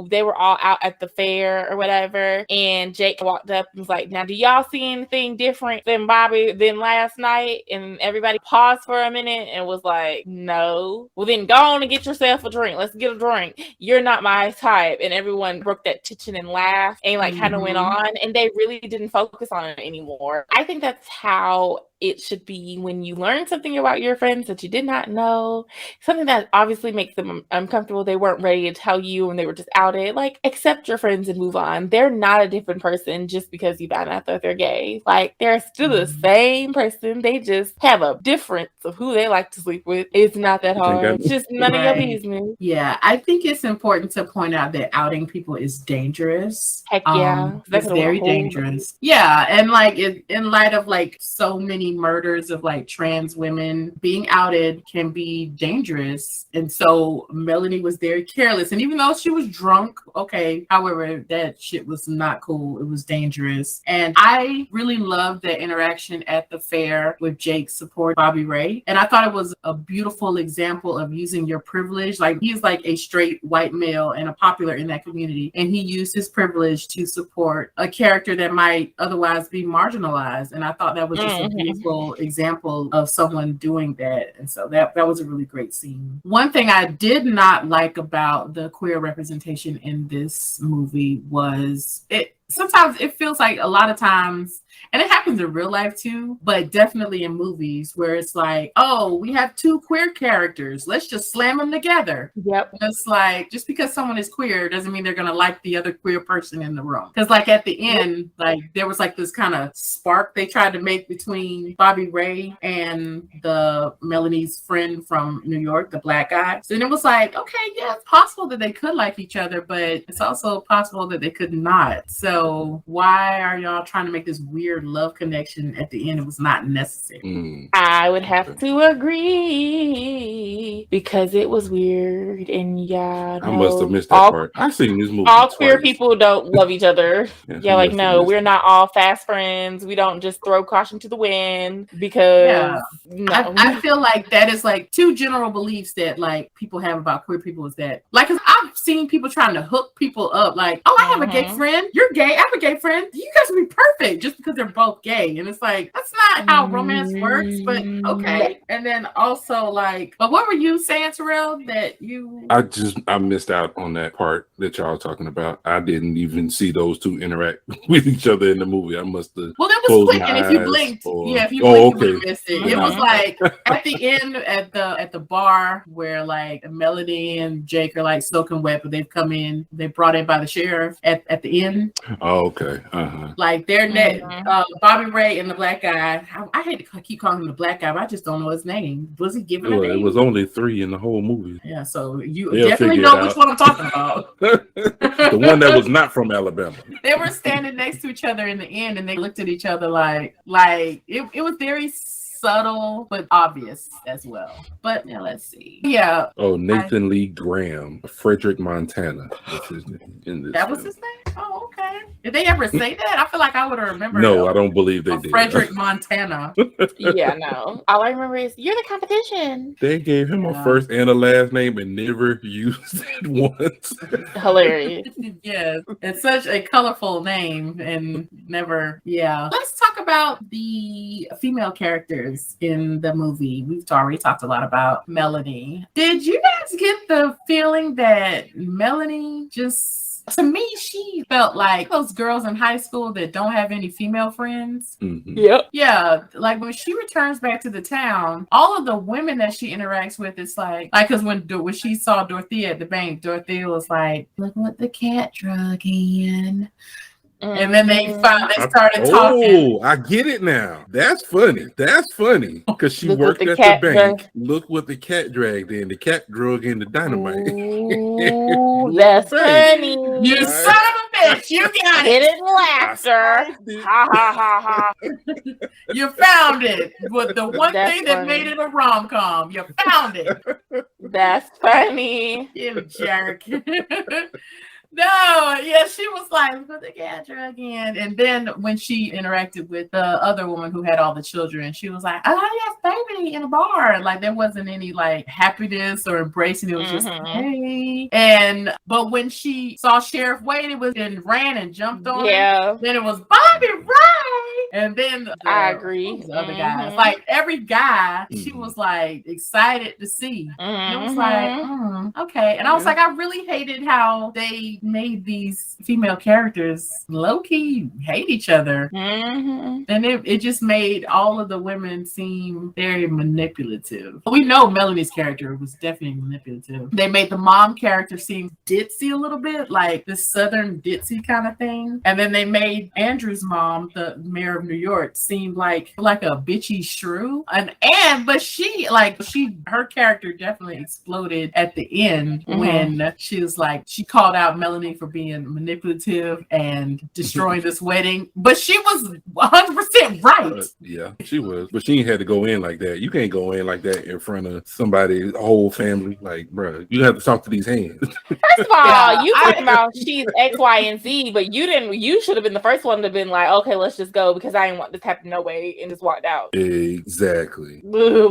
they were all out at the fair or whatever, and Jake walked up and was like, now do y'all see anything different than last night? And everybody paused for a minute and was like, no. Well, then go on and get yourself a drink. Let's get a drink. You're not my type. And everyone broke that tension and laughed and kind of went on, and they really didn't focus on it anymore. I think that's how it should be when you learn something about your friends that you did not know, something that obviously makes them uncomfortable. They weren't ready to tell you and they were just outed. Like, accept your friends and move on. They're not a different person just because you found out that they're gay. Like, they're still the same person. They just have a difference of who they like to sleep with. It's not that hard. It's just none of your business. Yeah, I think it's important to point out that outing people is dangerous. Heck yeah. It's very dangerous. Yeah, and like in light of like so many many murders of like trans women. Being outed can be dangerous. And so Melanie was very careless. And even though she was drunk, okay, however, that shit was not cool. It was dangerous. And I really loved the interaction at the fair with Jake's support, Bobby Ray. And I thought it was a beautiful example of using your privilege. Like, he's like a straight white male and a popular in that community. And he used his privilege to support a character that might otherwise be marginalized. And I thought that was just a beautiful example of someone doing that. And so that was a really great scene. One thing I did not like about the queer representation in this movie was sometimes it feels like a lot of times, and it happens in real life too, but definitely in movies where it's like, oh, we have two queer characters, let's just slam them together. Yep. And it's like, just because someone is queer doesn't mean they're gonna like the other queer person in the room. Because like at the end, like there was like this kind of spark they tried to make between Bobby Ray and the Melanie's friend from New York, the black guy. So then it was like, okay, yeah, it's possible that they could like each other, but it's also possible that they could not. So why are y'all trying to make this weird love connection at the end? It was not necessary. I would have to agree because it was weird, and yeah, I must have missed that part. I've seen this movie all twice. Queer people don't love each other. Yeah, like no, we're not all fast friends. We don't just throw caution to the wind because no. I feel like that is like two general beliefs that like people have about queer people is that like, cause I've seen people trying to hook people up like, oh, I have a gay friend, you're gay, I have a gay friend, you guys would be perfect just because they're both gay. And it's like, that's not how romance works, but okay. And then also like, but what were you saying, Terrell, that you... I missed out on that part that y'all talking about. I didn't even see those two interact with each other in the movie. I must have... Well, that was quick, and if you blinked, if you blinked, you would miss it. It was like at the end, at the bar where like Melody and Jake are like soaking wet, but they've come in, they brought in by the sheriff at the end. Oh, okay. Like they're Bobby Ray and the black guy. I hate to keep calling him the black guy, but I just don't know his name. Was he given a name? It was only 3 in the whole movie. Yeah, so they'll definitely know which one I'm talking about. The one that was not from Alabama. They were standing next to each other in the end, and they looked at each other like it was very subtle but obvious as well. But yeah, let's see. Yeah. Oh, Nathan Lee Graham, Frederick, Montana. What's his name in this? That was his name? Oh, okay. Did they ever say that? I feel like I would have remembered. No, I don't believe they did. Frederick, Montana. Yeah, no. All I remember is you're the competition. They gave him a first and a last name and never used it once. Hilarious. Yes. It's such a colorful name and never, yeah. Let's talk about the female characters in the movie. We've already talked a lot about Melanie. Did you guys get the feeling that Melanie just, to me, she felt like those girls in high school that don't have any female friends? Mm-hmm. Yep. Yeah, like when she returns back to the town, all of the women that she interacts with, it's like because when she saw Dorothea at the bank, Dorothea was like, "Look what the cat drug in." And then they started talking. Oh, I get it now. That's funny. Because she worked at the bank. Look what the cat dragged in. The cat drug in the dynamite. Ooh, that's funny. You son of a bitch. You got it. Hit it laughter. Ha ha ha ha. You found it. With the one thing that made it a rom-com. You found it. That's funny. You jerk. No, yeah, she was like, "Put the cat drug in," and then when she interacted with the other woman who had all the children, she was like, "Oh yes, baby," in a bar. Like there wasn't any like happiness or embracing. It was just hey. But when she saw Sheriff Wade, it was and ran and jumped on him. Then it was Bobby Ray, and then I agree. The other guys, like every guy, she was like excited to see. And it was like, okay, and I was like, I really hated how they made these female characters low-key hate each other. And it just made all of the women seem very manipulative. We know Melanie's character was definitely manipulative. They made the mom character seem ditzy a little bit, like this southern ditzy kind of thing. And then they made Andrew's mom, the mayor of of New York seemed like a bitchy shrew. Her character definitely exploded at the end when she was like, she called out Melanie for being manipulative and destroying this wedding. But she was 100% right. Yeah, she was. But she ain't had to go in like that. You can't go in like that in front of somebody's whole family. Like, bro, you have to talk to these hands. First of all, you talking about she's X, Y, and Z, but you didn't. You should have been the first one to have been like, okay, let's just go because I didn't want this to happen no way, and just walked out. Exactly. The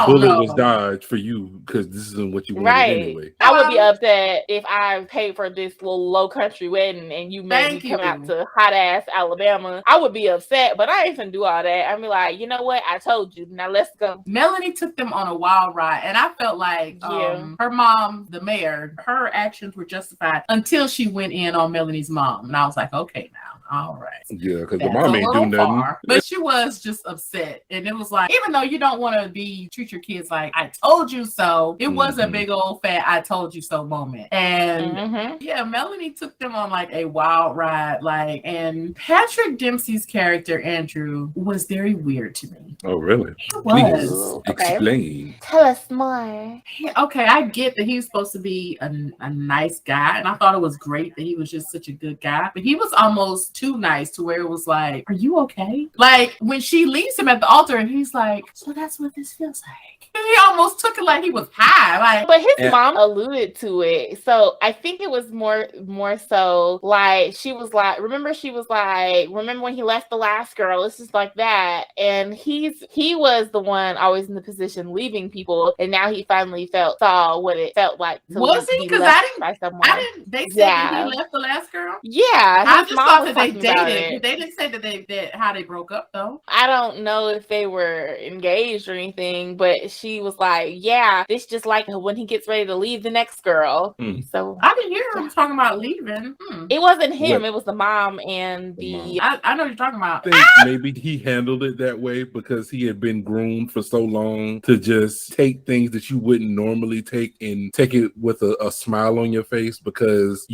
bullet was dodged for you because this isn't what you wanted anyway. I would be upset if I paid for this little low country wedding and you made me come out to hot ass Alabama. I would be upset, but I ain't finna do all that. I'd be like, you know what? I told you. Now let's go. Melanie took them on a wild ride, and I felt like her mom, the mayor, her actions were justified until she went in on Melanie's mom, and I was like, okay, now. All right. Yeah, because the mom ain't do nothing. But she was just upset. And it was like, even though you don't want to treat your kids like, I told you so, it was a big old fat I told you so moment. And Melanie took them on like a wild ride. And Patrick Dempsey's character, Andrew, was very weird to me. Oh, really? It was. Please explain. Tell us more. Okay, I get that he was supposed to be a nice guy. And I thought it was great that he was just such a good guy. But he was almost too nice to where it was like, are you okay? Like when she leaves him at the altar and he's like, so that's what this feels like. And he almost took it like he was high. But his mom alluded to it. So I think it was more so like she was like, remember when he left the last girl? It's just like that. And he was the one always in the position leaving people, and now he finally saw what it felt like to was he? Because I didn't they said that he left the last girl? Yeah. I just thought that they dated. They didn't say that how they broke up though. I don't know if they were engaged or anything, but she was like, yeah, this just like when he gets ready to leave the next girl. So I didn't hear him talking about leaving. It wasn't him. It was the mom and the I know what you're talking about. I think maybe he handled it that way because he had been groomed for so long to just take things that you wouldn't normally take and take it with a smile on your face, because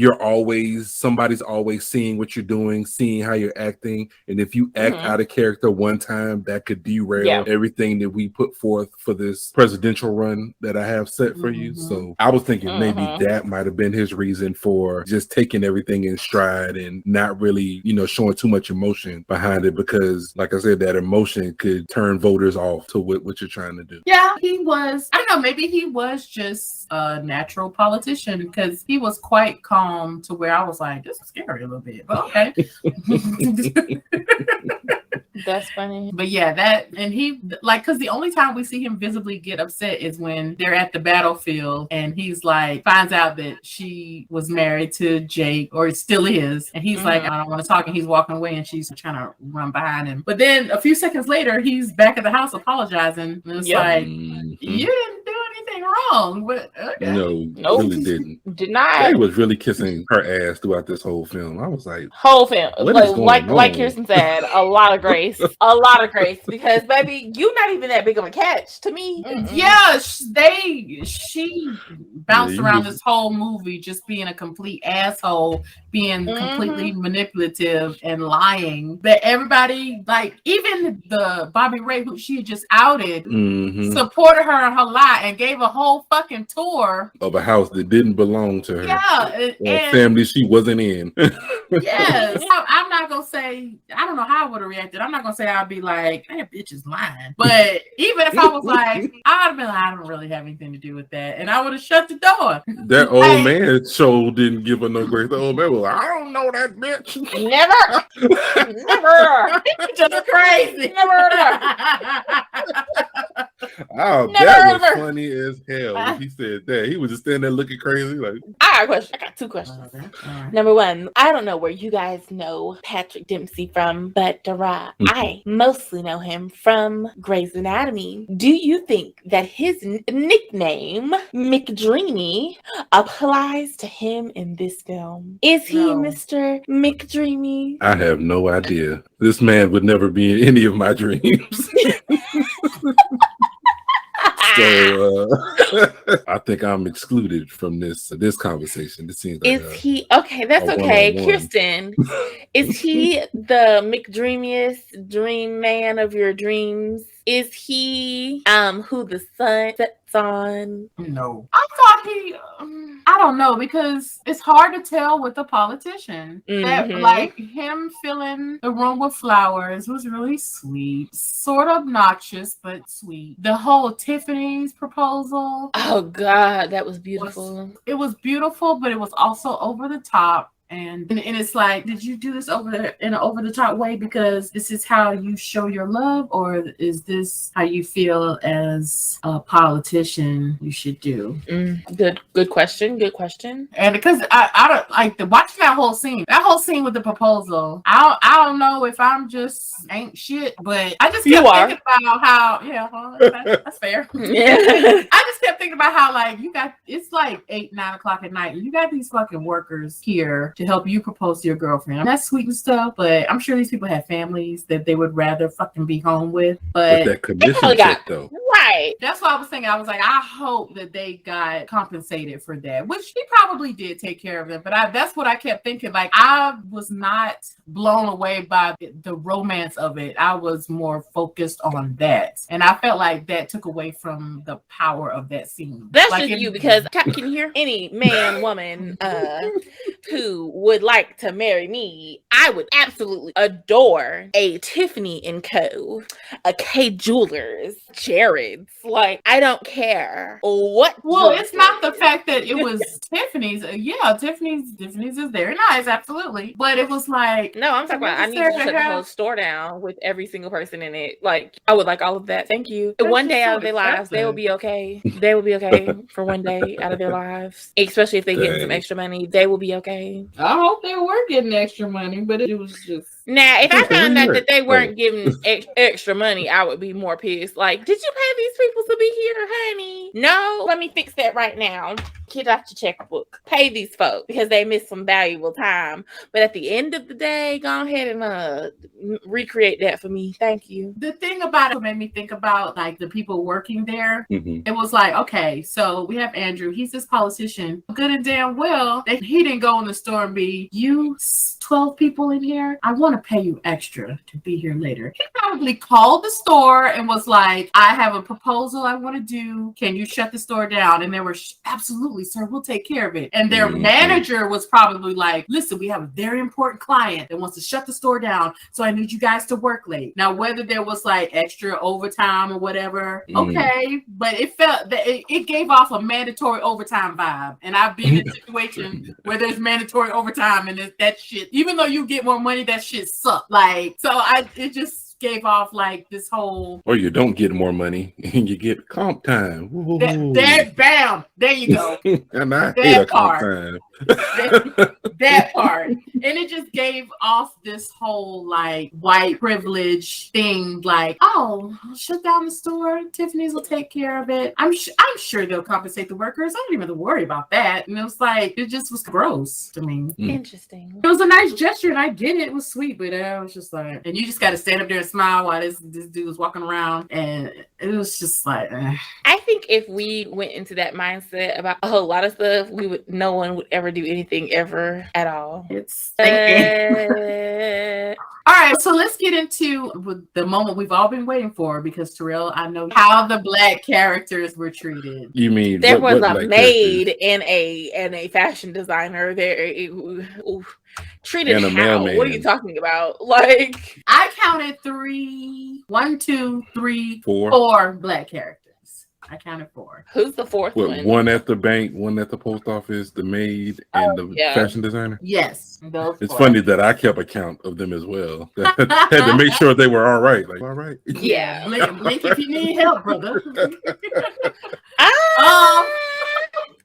somebody's always seeing what you're doing, seeing how you're acting, and if you act out of character one time, that could derail everything that we put forth for this presidential run that I have set for you. So I was thinking maybe that might have been his reason for just taking everything in stride and not really, showing too much emotion behind it, because like I said, that emotion could turn voters off to what you're trying to do. Yeah, he was. I don't know, maybe he was just a natural politician, because he was quite calm to where I was like, this is scary a little bit, but okay. That's funny. But yeah, because the only time we see him visibly get upset is when they're at the battlefield and he's like, finds out that she was married to Jake, or still is, and he's like, I don't want to talk, and he's walking away and she's trying to run behind him. But then a few seconds later, he's back at the house apologizing, and it's like, you didn't do anything wrong. But okay. No, really didn't. Did not. He was really kissing her ass throughout this whole film. I was like, whole film, like Kirsten said, a lot of grace. A lot of grace, because baby, you're not even that big of a catch to me. Yeah, she bounced around this whole movie just being a complete asshole, being completely manipulative and lying. But everybody, like even the Bobby Ray, who she had just outed, supported her in her lie and gave a whole fucking tour of a house that didn't belong to her. Yeah, and family she wasn't in. Yes, I'm not gonna say, I don't know how I would have reacted. I'm not gonna say I'd be like, that bitch is lying. But even if I was like, I'd have been like, I don't really have anything to do with that, and I would have shut the door. That old man show didn't give her no grace. The old man was like, I don't know that bitch. Never. Just crazy. That was funny as hell when he said that. He was just standing there looking crazy. Like, I got two questions. Number one, I don't know where you guys know Patrick Dempsey from, but I mostly know him from Grey's Anatomy. Do you think that his nickname, McDreamy, applies to him in this film? Is he Mr. McDreamy? I have no idea. This man would never be in any of my dreams. So I think I'm excluded from this conversation. This seems like is he okay? That's okay. one-on-one. Kirsten, is he the McDreamiest dream man of your dreams? Is he who the sun sets on? No. I thought he I don't know, because it's hard to tell with a politician. That, like, him filling the room with flowers was really sweet. Sort of obnoxious, but sweet. The whole Tiffany's proposal. Oh God, that was beautiful. It was beautiful, but it was also over the top. And it's like, did you do this in an over the top way because this is how you show your love, or is this how you feel as a politician you should do? Good question. Good question. And because I don't like watching that whole scene with the proposal. I don't know if I'm just ain't shit, but I just kept thinking about how that's fair. I just kept thinking about how, like, it's like 8-9 o'clock at night, and you got these fucking workers here to help you propose to your girlfriend. That's sweet and stuff, but I'm sure these people have families that they would rather fucking be home with. But that commission check, though. Right. That's what I was thinking. I was like, I hope that they got compensated for that, which he probably did take care of them. But that's what I kept thinking. Like, I was not blown away by the romance of it. I was more focused on that. And I felt like that took away from the power of that scene. That's like just you, because I can hear any man, woman who would like to marry me. I would absolutely adore a Tiffany & Co., a K Jewelers, Jared's. Like, I don't care what. Well, it's not the fact that it was Tiffany's. Yeah, Tiffany's is very nice, absolutely. But it was like, no, I'm talking about I need to shut the whole store down with every single person in it. Like, I would like all of that. Thank you. One day out of their lives, they will be okay. They will be okay for one day out of their lives, especially if they get some extra money. They will be okay. I hope they were getting extra money, but it was just. Now, if I found out that they weren't giving extra money, I would be more pissed. Like, did you pay these people to be here, honey? No, let me fix that right now. Get out your checkbook. Pay these folks because they missed some valuable time. But at the end of the day, go ahead and recreate that for me. Thank you. The thing about it made me think about, like, the people working there. It was like, okay, so we have Andrew. He's this politician. Good and damn well that he didn't go in the store and be, you 12 people in here, I want to pay you extra to be here later. He probably called the store and was like, I have a proposal I want to do. Can you shut the store down? And they were, absolutely, sir, we'll take care of it. And their manager was probably like, listen, we have a very important client that wants to shut the store down, so I need you guys to work late. Now, whether there was like extra overtime or whatever, okay, but it felt that it gave off a mandatory overtime vibe. And I've been in a situation where there's mandatory overtime and that shit, even though you get more money, that shit sucks. Like, so it just gave off like this whole, or you don't get more money and you get comp time. Bam, there you go. And I hate a comp time. that part, and it just gave off this whole like white privilege thing, like, oh, I'll shut down the store, Tiffany's will take care of it, I'm sure they'll compensate the workers, I don't even have to worry about that. And it was like, it just was gross to me. Interesting. It was a nice gesture and I get it, it was sweet, but I was just like, and you just got to stand up there and smile while this dude was walking around, and it was just like I think if we went into that mindset about a whole lot of stuff, no one would ever do anything ever at all. It's all right, so let's get into the moment we've all been waiting for, because Terrell, I know how the black characters were treated. You mean there was a maid and a fashion designer there treated and a how? mailman. What are you talking about? Like, I counted 4 black characters. I counted 4. Who's the fourth one? One at the bank, one at the post office, the maid, and the fashion designer? Yes. It's funny that I kept a count of them as well. Had to make sure they were all right. Like, all right. Yeah. Link if you need help, brother.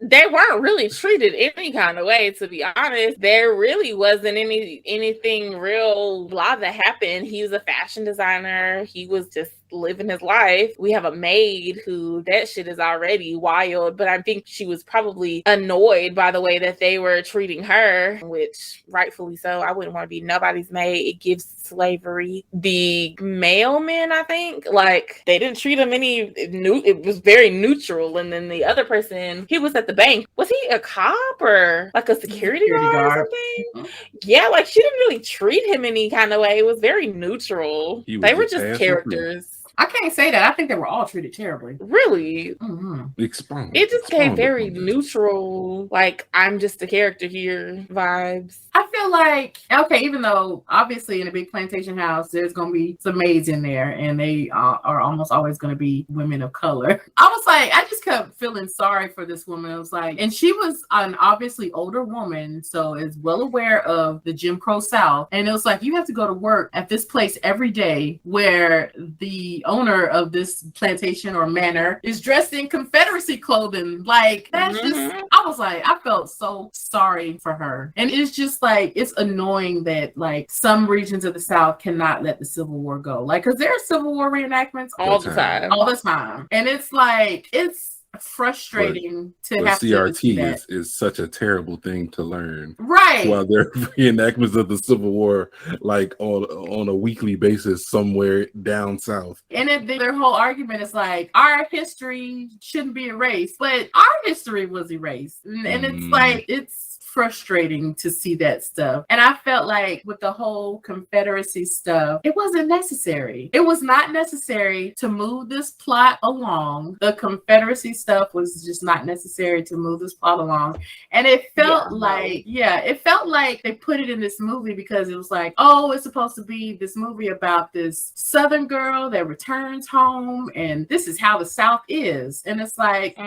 They weren't really treated any kind of way, to be honest. There really wasn't anything real blah that happened. He was a fashion designer. He was just living his life. We have a maid who that shit is already wild, but I think she was probably annoyed by the way that they were treating her, which rightfully so. I wouldn't want to be nobody's maid. It gives slavery. The mailman, I think, like they didn't treat him it was very neutral. And then the other person, he was at the bank. Was he a cop or like a security guard or something? Mm-hmm. Yeah, like she didn't really treat him any kind of way. It was very neutral. They were just characters. I can't say that. I think they were all treated terribly. Really? Mm-hmm. It just gave very neutral, like, I'm just a character here vibes. I feel like, okay, even though obviously in a big plantation house, there's going to be some maids in there and they are almost always going to be women of color. I was like, I just kept feeling sorry for this woman. I was like, and she was an obviously older woman, so is well aware of the Jim Crow South. And it was like, you have to go to work at this place every day where the owner of this plantation or manor is dressed in Confederacy clothing. Like, that's just, I was like, I felt so sorry for her. And it's just like, it's annoying that like some regions of the South cannot let the Civil War go. Like, because there are Civil War reenactments all the time. And it's like, it's frustrating to have CRT is such a terrible thing to learn, right? While there are reenactments of the Civil War like on a weekly basis somewhere down south, and their whole argument is like our history shouldn't be erased, but our history was erased, and it's like it's frustrating to see that stuff. And I felt like with the whole Confederacy stuff, it wasn't necessary. It was not necessary to move this plot along. The Confederacy stuff was just not necessary to move this plot along. And it felt it felt like they put it in this movie because it was like, oh, it's supposed to be this movie about this Southern girl that returns home and this is how the South is. And it's like,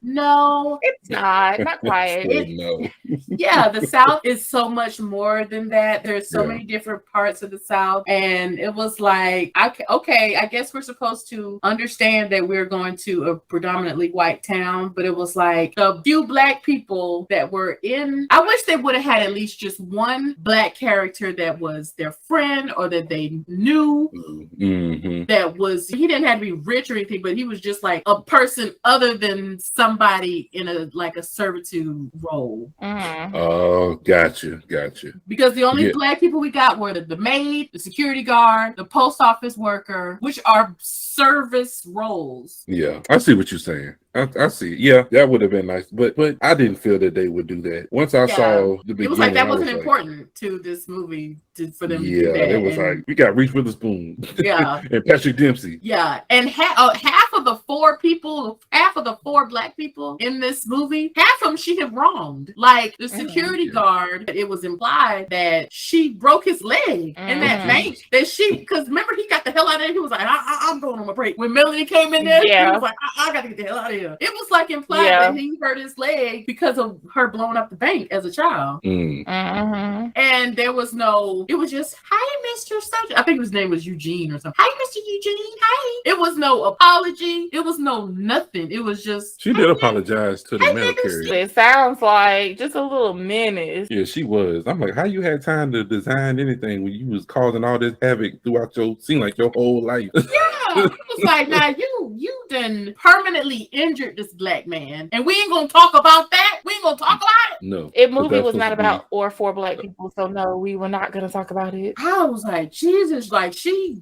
no, it's not quite. No. Yeah, the South is so much more than that. There's so many different parts of the South. And it was like, okay, I guess we're supposed to understand that we're going to a predominantly white town. But it was like the few Black people that were in, I wish they would have had at least just one Black character that was their friend or that they knew. That was, he didn't have to be rich or anything, but he was just like a person other than somebody in a servitude role. Oh, gotcha. Because the only Black people we got were the maid, the security guard, the post office worker, which are service roles. Yeah, I see what you're saying. I see. Yeah, that would have been nice, but I didn't feel that they would do that. Once I saw the beginning, it was like that wasn't important to this movie for them to do that. It was like we got Reese Witherspoon, and Patrick Dempsey. Yeah, and half of the four Black people in this movie, half of them she had wronged. Like the security guard, it was implied that she broke his leg in that bank. Because remember he got the hell out of there. He was like, I'm going on my break. When Melanie came in there, he was like, I got to get the hell out of here. It was like implied that he hurt his leg because of her blowing up the bank as a child. And there was no, it was just, hi, Mr. Sergeant. I think his name was Eugene or something. Hi, Mr. Eugene. Hi. It was no apology. It was no nothing. It was just. She did apologize to the mail carrier. It sounds like just a little menace. Yeah, she was. I'm like, how you had time to design anything when you was causing all this havoc throughout your whole life? Yeah. It was like, now you done permanently injured this Black man, and we ain't gonna talk about that. We ain't gonna talk about it. No, the movie was not about or for Black people, so no, we were not gonna talk about it. I was like, Jesus, like she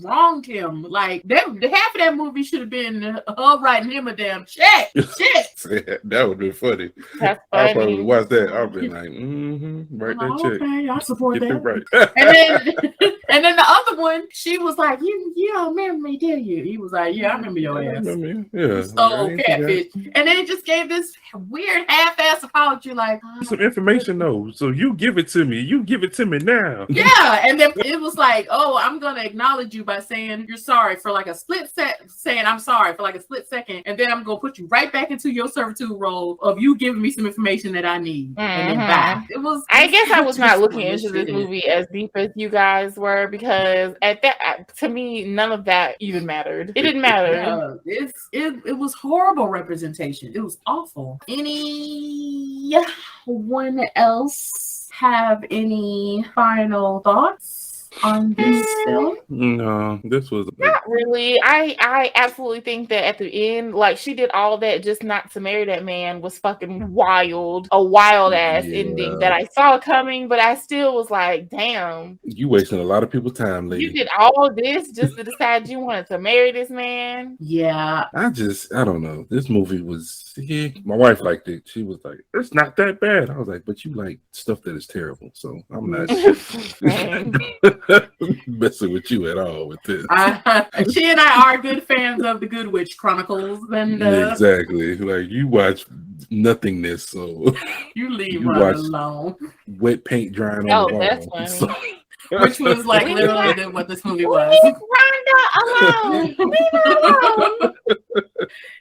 wronged him. Like that, half of that movie should have been her writing him a damn check. That would have been funny. That's I funny. probably watched that. I've been like, write that check. Okay, I support Get that. Right. And then the other one, she was like, you don't remember me, do you? He was like, yeah, I remember your ass. Yeah. So catfish. And then it just gave this weird half-ass apology, like some information though. So you give it to me. You give it to me now. Yeah. And then it was like, oh, I'm gonna acknowledge you by saying you're sorry for like a split saying I'm sorry for like a split second, and then I'm gonna put you right back into your servitude role of you giving me some information that I need. And then bye. I guess I was not looking into this movie as deep as you guys were, because at that, to me, none of that even mattered. It didn't matter. Yeah, it was horrible representation. It was awful. Anyone else have any final thoughts? on this film? No, this was Not really. I absolutely think that at the end, like she did all that just not to marry that man was fucking wild. A wild ass ending that I saw coming, but I still was like, damn. You wasting a lot of people's time, lady. You did all this just to decide you wanted to marry this man? Yeah. I don't know. This movie was, my wife liked it. She was like, it's not that bad. I was like, but you like stuff that is terrible. So I'm not messing with you at all with this. She and I are good fans of the Good Witch Chronicles. And exactly. Like you watch nothingness. So you leave her alone. Wet paint drying on the wall. That's funny. So, which was like literally what this movie was. Leave Rhonda alone. Leave her alone.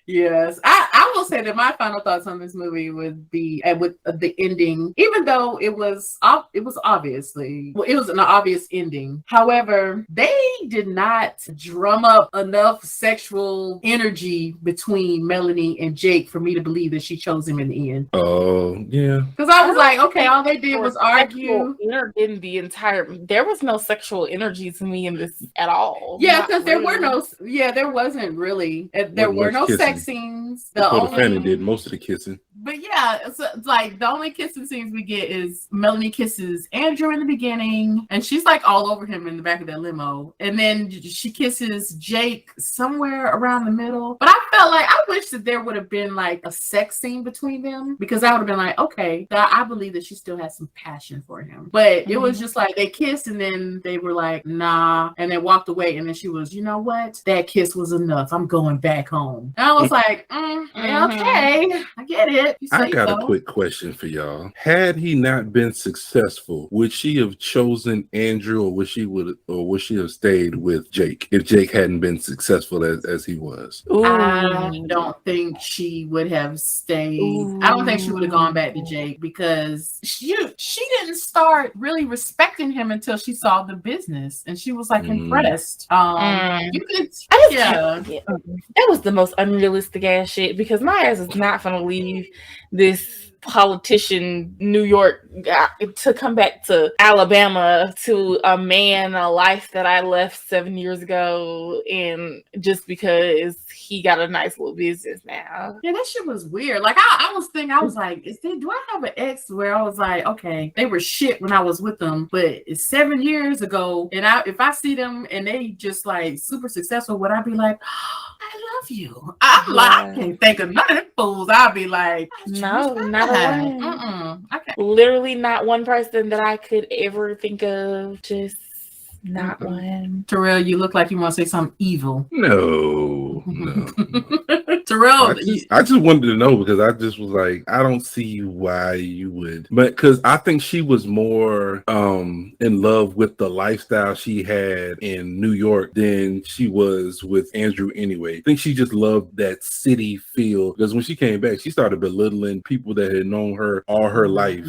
Yes, I will say that my final thoughts on this movie would be with the ending, even though it was obviously it was an obvious ending. However, they did not drum up enough sexual energy between Melanie and Jake for me to believe that she chose him in the end. Oh yeah, because I was like, okay, all they did was argue. In the entire, there was no sexual energy to me in this at all. Yeah, because there wasn't really. There were no sex scenes. The Fanning did most of the kissing. But yeah, it's like the only kissing scenes we get is Melanie kisses Andrew in the beginning, and she's like all over him in the back of that limo, and then she kisses Jake somewhere around the middle. But I felt like I wish that there would have been like a sex scene between them, because I would have been like, okay, I believe that she still has some passion for him. But it was just like they kissed, and then they were like, nah, and they walked away, and then she was, you know what? That kiss was enough. I'm going back home. And I was like, okay, I get it. I got a quick question for y'all. Had he not been successful, would she have chosen Andrew, or would she have stayed with Jake if Jake hadn't been successful as he was? Ooh. I don't think she would have stayed. Ooh. I don't think she would have gone back to Jake, because she didn't start really respecting him until she saw the business, and she was like impressed. That was the most unrealistic ass shit, because my ass is not gonna leave this politician New York to come back to Alabama to a man, a life that I left 7 years ago, and just because he got a nice little business now. Yeah, that shit was weird. Like I was like, do I have an ex where I was like, okay, they were shit when I was with them, but it's 7 years ago, and if I see them and they just like super successful, would I be like, I love you? I can't think of none of them fools. I'll be like, no, not one. Okay. Literally not one person that I could ever think of. Just not one. Terrell, you look like you want to say something evil. No. Terrell, I just wanted to know, because I just was like, I don't see why you would, but because I think she was more in love with the lifestyle she had in New York than she was with Andrew anyway. I think she just loved that city feel, because when she came back, she started belittling people that had known her all her life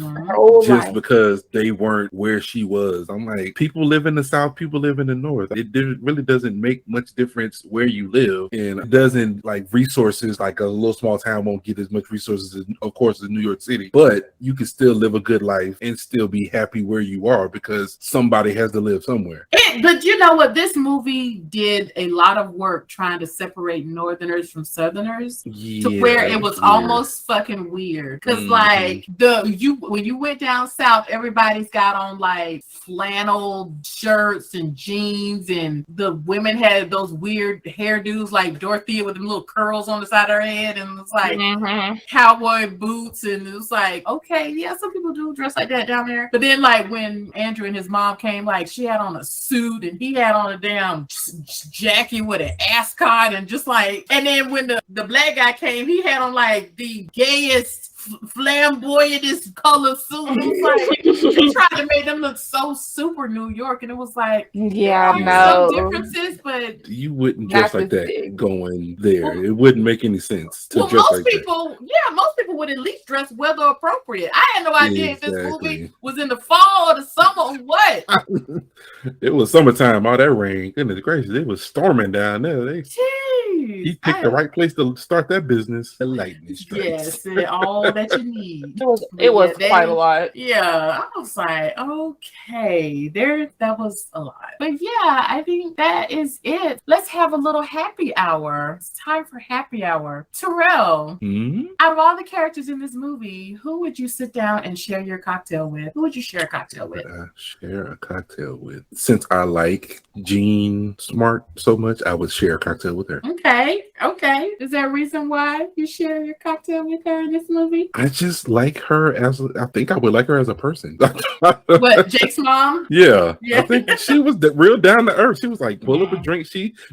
because they weren't where she was. I'm like, people live in the South, people live in the North. It really doesn't make much difference where you live, and it doesn't, like, resources, like a little small town won't get as much resources, of course, as New York City, but you can still live a good life and still be happy where you are, because somebody has to live somewhere. But you know what? This movie did a lot of work trying to separate Northerners from Southerners, to where it was almost fucking weird. Because like when you went down south, everybody's got on like flannel shirts and jeans, and the women had those weird hairdos like Dorothea with them little curls on the side of her head, and it's like cowboy boots, and it was like, okay, yeah, some people do dress like that down there. But then like when Andrew and his mom came, like she had on a suit and he had on a damn jacket with an ascot, and just like, and then when the black guy came, he had on like the gayest flamboyantest color suit. It was like they tried to make them look so super New York, and it was like, some differences, but you wouldn't dress like that going there. Well, it wouldn't make any sense to dress like that. Yeah, most people would at least dress weather appropriate. I had no idea if this movie was in the fall or the summer or what. It was summertime, all that rain. Goodness gracious, it was storming down there. Jeez. He picked the right place to start that business. The lightning strikes. Yes, all that you need. It was quite a lot. Yeah, I was like, okay, that was a lot. But yeah, I think that is it. Let's have a little happy hour. It's time for happy hour. Terrell, out of all the characters in this movie, who would you sit down and share your cocktail with? Who would you share a cocktail with? Share a cocktail with. Since I like Jean Smart so much, I would share a cocktail with her. Okay. Is there a reason why you share your cocktail with her in this movie? I just like her I think I would like her as a person. What, Jake's mom? Yeah. I think she was real down to earth. She was like, pull up a drink.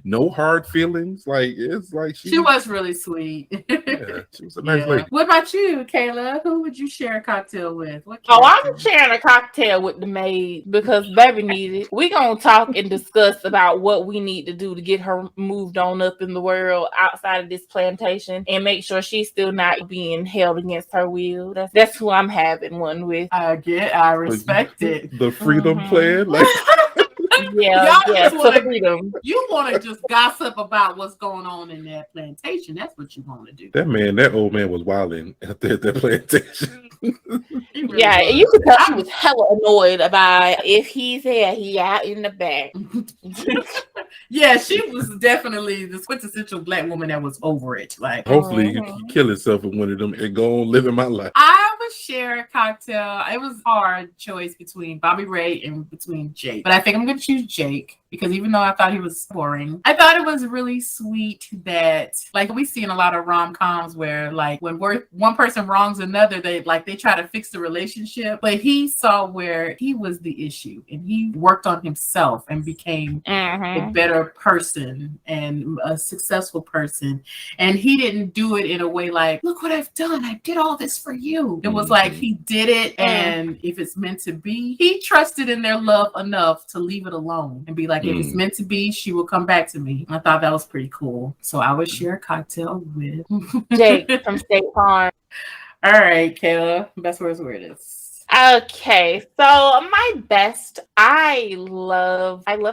No hard feelings. Like, it's like she was really sweet. Yeah, she was a nice lady. What about you, Kayla? Who would you share a cocktail with? I'm sharing a cocktail with the maid because baby needs it. We gonna talk and discuss about what we need to do to get her moved on up in the world outside of this plantation and make sure she's still not being held against her will. That's who I'm having one with. I respect it. The freedom plan, like. Freedom. You want to just gossip about what's going on in that plantation. That's what you want to do. That old man was wilding at that plantation. Really you could tell she was hella annoyed about if he's here, he out in the back. Yeah, she was definitely the quintessential black woman that was over it. Like, hopefully you can kill yourself in one of them and go on living my life. I would share a cocktail. It was a hard choice between Bobby Ray and between Jake, but I think I'm going to choose Jake. Because even though I thought he was boring, I thought it was really sweet that, like, we see in a lot of rom-coms where, like, when one person wrongs another, they try to fix the relationship. But he saw where he was the issue, and he worked on himself and became a better person and a successful person. And he didn't do it in a way like, look what I've done. I did all this for you. It was like he did it, and if it's meant to be, he trusted in their love enough to leave it alone and be like, if it's meant to be, she will come back to me. I thought that was pretty cool. So I would share a cocktail with Jake from State Farm. All right, Kayla. Best words where it is. Okay, so my best, I love the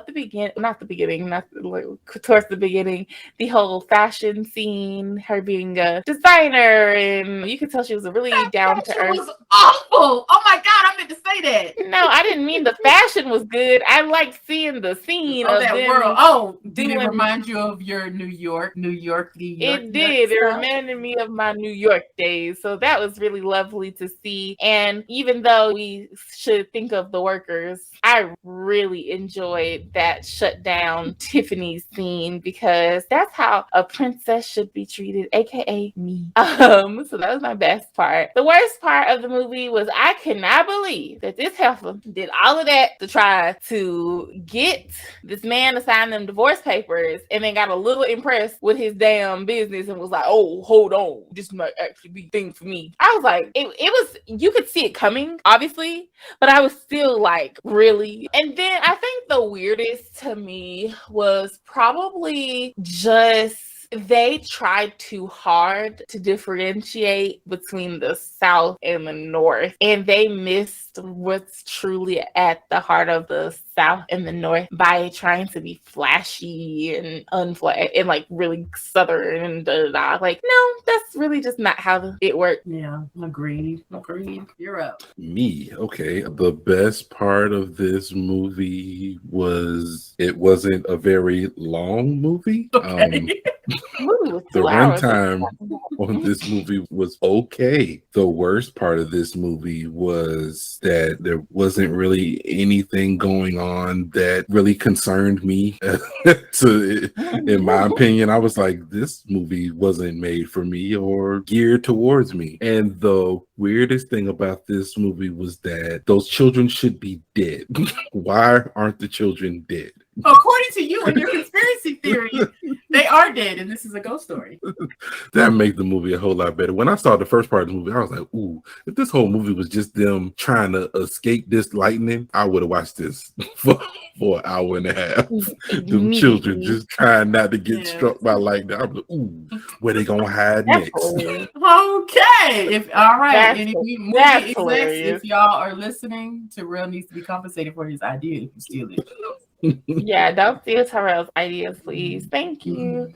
towards the beginning, the whole fashion scene, her being a designer, and you could tell she was a really down to earth. It was awful. Oh my God, I meant to say that. No, I didn't mean the fashion was good. I liked seeing the scene of that world. Oh, did it remind you of your New York? It did. It reminded me of my New York days. So that was really lovely to see. And even though we should think of the workers, I really enjoyed that shut down Tiffany's scene because that's how a princess should be treated, aka me. So that was my best part. The worst part of the movie was I could not believe that this heifer did all of that to try to get this man to sign them divorce papers and then got a little impressed with his damn business and was like, oh, hold on, this might actually be a thing for me. I was like, it was, you could see it coming, obviously, but I was still like, really? And then I think the weirdest to me was probably just they tried too hard to differentiate between the South and the North, and they missed what's truly at the heart of the South and the North by trying to be flashy and and like really Southern and like, no, that's really just not how it worked. Yeah, agreed. You're up. Me, okay. The best part of this movie was it wasn't a very long movie. Okay. The runtime on this movie was okay. The worst part of this movie was that there wasn't really anything going on that really concerned me. In my opinion, I was like, this movie wasn't made for me or geared towards me. And the weirdest thing about this movie was that those children should be dead. Why aren't the children dead? According to you and your conspiracy theory, they are dead, and this is a ghost story. That made the movie a whole lot better. When I saw the first part of the movie, I was like, ooh, if this whole movie was just them trying to escape this lightning, I would have watched this for an hour and a half. Them children just trying not to get struck by lightning. I was like, ooh, where they gonna hide next? Okay. All right. Any movie execs, if y'all are listening, Terrell needs to be compensated for his idea if you steal it. Yeah, don't steal Terrell's ideas, please. Thank you.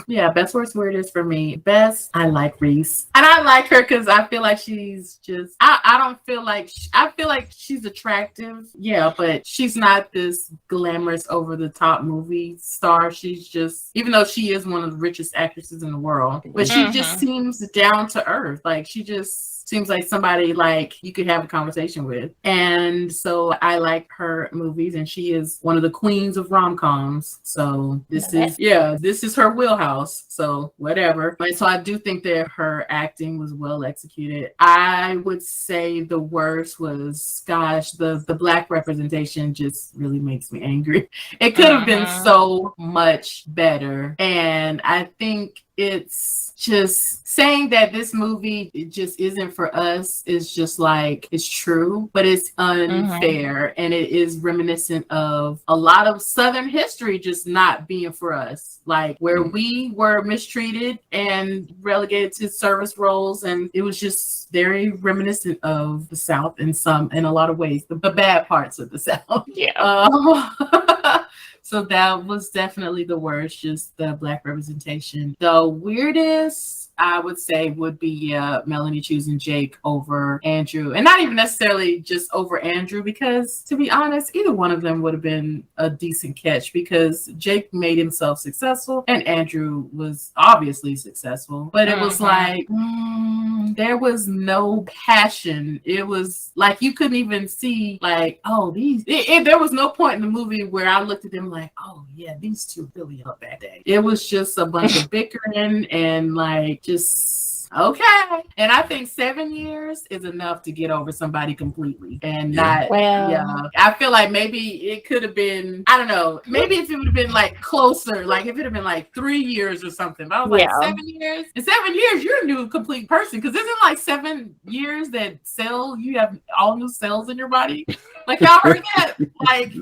Yeah, best worst weirdest for me. Best, I like Reese, and I like her because I feel like she's just. I don't feel like I feel like she's attractive. Yeah, but she's not this glamorous, over the top movie star. She's just, even though she is one of the richest actresses in the world, but she just seems down to earth. Like she just seems like somebody like you could have a conversation with. And so I like her movies, and she is one of the queens of rom-coms. So this is her wheelhouse. So whatever. But so I do think that her acting was well executed. I would say the worst was, gosh, the black representation just really makes me angry. It could have been so much better. And I think it's just saying that this movie, it just isn't for us, is just like, it's true, but it's unfair. And it is reminiscent of a lot of Southern history just not being for us, like where we were mistreated and relegated to service roles. And it was just very reminiscent of the South in a lot of ways, the bad parts of the South. Yeah. So that was definitely the worst, just the black representation. The weirdest, I would say, would be Melanie choosing Jake over Andrew. And not even necessarily just over Andrew, because to be honest, either one of them would have been a decent catch, because Jake made himself successful and Andrew was obviously successful. But it was like, there was no passion. It was like you couldn't even see like, oh, there was no point in the movie where I looked at them like, oh yeah, these two really up that day. It was just a bunch of bickering and like just okay. And I think 7 years is enough to get over somebody completely and not. Well, yeah, I feel like maybe it could have been, I don't know, maybe if it would have been like closer, like if it had been like 3 years or something. But I was like, 7 years? In 7 years, you're a new complete person, because isn't like 7 years that you have all new cells in your body? Like y'all heard that? Like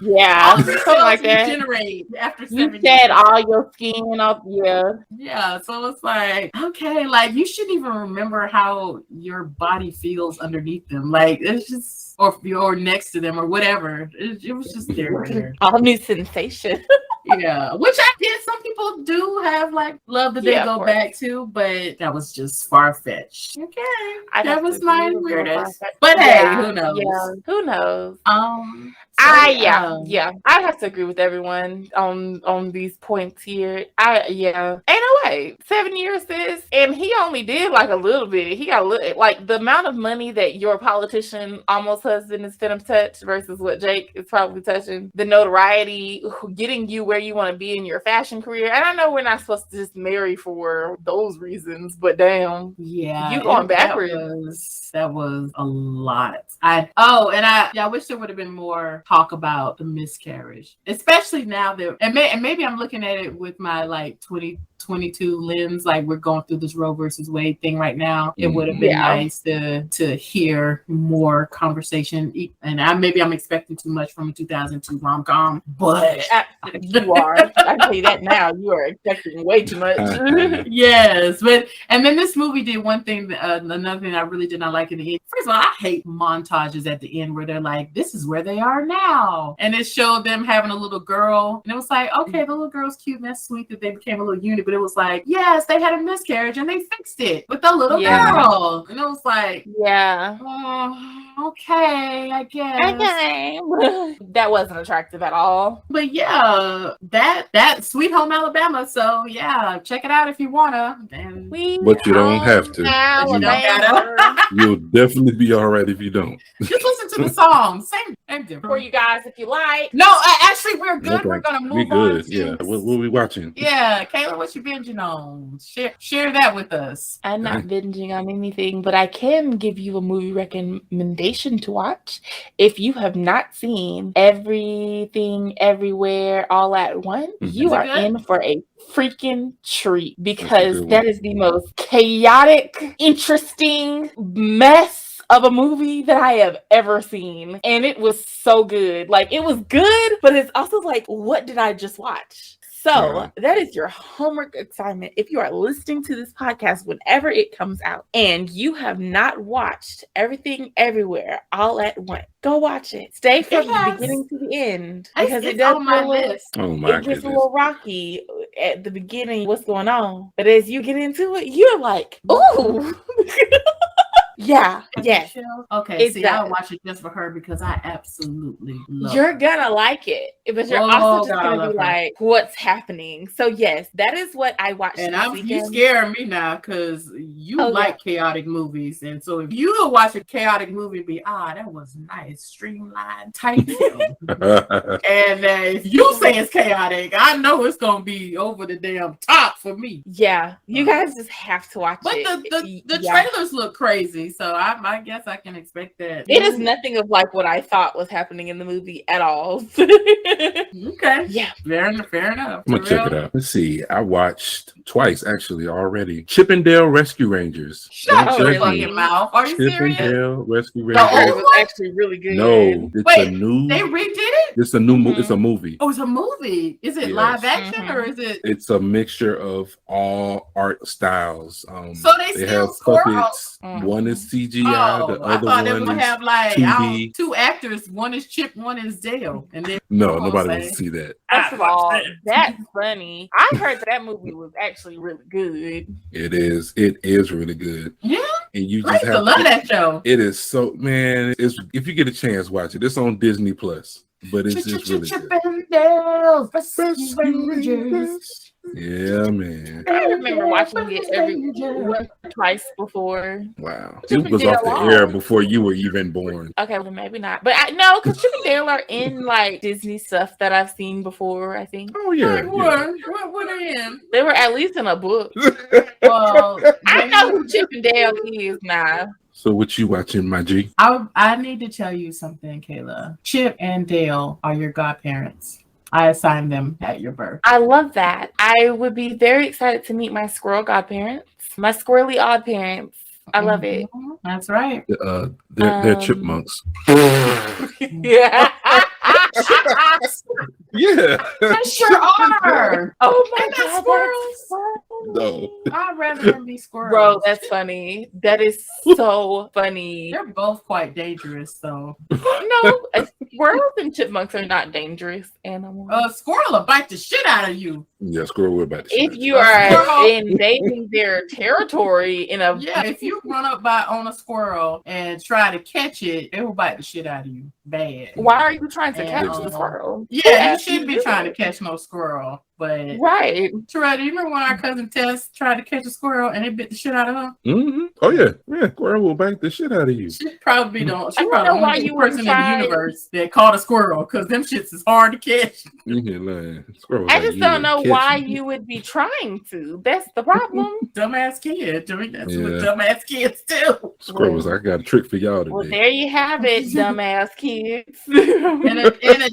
yeah, all the cells like that. Generate after 7 You years. shed all your skin off. Yeah, so it's like, okay, like you shouldn't even remember how your body feels underneath them. Like it's just, or next to them or whatever. It was just weird. All new sensation. Yeah, which I get. Some people do have like love that they go back to, but that was just far fetched. Okay, that was my weirdest. But hey, who knows? Yeah, who knows? So, I'd have to agree with everyone on these points here. Ain't no way. 7 years, sis, and he only did like a little bit. He got like the amount of money that your politician almost husband is finna touch versus what Jake is probably touching. The notoriety, getting you where you want to be in your fashion career. And I know we're not supposed to just marry for those reasons, but damn, you going backwards. That was a lot. I wish there would have been more talk about the miscarriage, especially now that, and maybe I'm looking at it with my like 2022 lens, like we're going through this Roe versus Wade thing right now. It would have been nice to hear more conversation. And I'm expecting too much from a 2002 rom-com, but you are. I tell you that now. You are expecting way too much. Yes, and then this movie did one thing. Another thing I really did not like in the end. First of all, I hate montages at the end where they're like, "This is where they are now," and it showed them having a little girl, and it was like, okay, the little girl's cute and that's sweet that they became a little unit, but it was like, yes, they had a miscarriage and they fixed it with the little girl, and it was like, okay, I guess. Okay. That wasn't attractive at all. But yeah, that Sweet Home Alabama. So yeah, check it out if you wanna. But you don't have to. You don't gotta. You'll definitely be all right if you don't. Just listen to the song. Same different. For you guys, if you like. No, actually, we're good. Okay. We're gonna move on. Yeah. What are we watching? Yeah, Kayla, what you binging on? Share that with us. I'm not binging on anything, but I can give you a movie recommendation to watch. If you have not seen Everything Everywhere All at Once, you are in for a freaking treat, because that is the most chaotic, interesting mess of a movie that I have ever seen. And it was so good. Like, it was good, but it's also like, what did I just watch? So that is your homework assignment. If you are listening to this podcast whenever it comes out and you have not watched Everything Everywhere All at Once, go watch it. Stay from the beginning to the end because it does on my list. It gets a little rocky at the beginning. What's going on? But as you get into it, you're like, ooh. Yeah. Yes. Okay. See, I'll watch it just for her because I absolutely love You're gonna like it, but you're also just gonna be like, "What's happening?" So yes, that is what I watched. And you scaring me now because you like chaotic movies, and so if you watch a chaotic movie, be that was nice, streamlined, tight. And if you say it's chaotic, I know it's gonna be over the damn top for me. Yeah, you guys just have to watch it. But the trailers look crazy. So I guess I can expect that. It is nothing of like what I thought was happening in the movie at all. Okay. Yeah. Fair enough. I'm gonna check it out. Let's see. I watched twice actually already. Chippendale Rescue Rangers. Shut your fucking mouth. Are you serious? Chippendale Rescue Rangers. It was actually really good. No, it's a new. They redid it? It's a new movie. It's a movie. Oh, it's a movie. Is it live action or is it? It's a mixture of all art styles. So they still have puppets. One is CGI. The other one they would have like 2D. two actors. One is Chip, one is Dale. And then nobody wants to see that. First of all, that's funny. I heard that movie was actually really good. It is. It is really good. Yeah. And you just have to love that show. It is so, man. It's if you get a chance, watch it. It's on Disney Plus, but it's just really good. Chippendale Rescue Rangers. Yeah, man. I remember watching it twice before. Wow. It was off the air before you were even born. Okay, well, maybe not. But I know because Chip and Dale are in like Disney stuff that I've seen before, I think. Oh, yeah. What were they in? They were at least in a book. Well, I know who Chip and Dale is now. So what you watching, my G? I need to tell you something, Kayla. Chip and Dale are your godparents. I assigned them at your birth. I love that. I would be very excited to meet my squirrel godparents, my squirrely odd parents. I love it. That's right. They're chipmunks. Yeah. Yeah. They sure are. Oh my God, squirrels. No. I'd rather them be squirrels. Bro, that's funny. That is so funny. They're both quite dangerous, though. No, squirrels and chipmunks are not dangerous animals. A squirrel will bite the shit out of you. Yeah, squirrel will bite the shit if you are invading their territory in a if you run up on a squirrel and try to catch it, it will bite the shit out of you. Bad. Why are you trying to catch the squirrel? Yeah, you shouldn't be trying to catch no squirrel. But right. Terrell, do you remember when our cousin Tess tried to catch a squirrel and it bit the shit out of her? Mm-hmm. Oh yeah, squirrel will bite the shit out of you. She probably don't. She I probably don't know why the you person in the universe that caught a squirrel because them shits is hard to catch. I just don't know why you would be trying to. That's the problem. Dumbass kid. That's what dumbass kids do. Squirrels, I got a trick for y'all today. Well, there you have it, dumbass kids. and a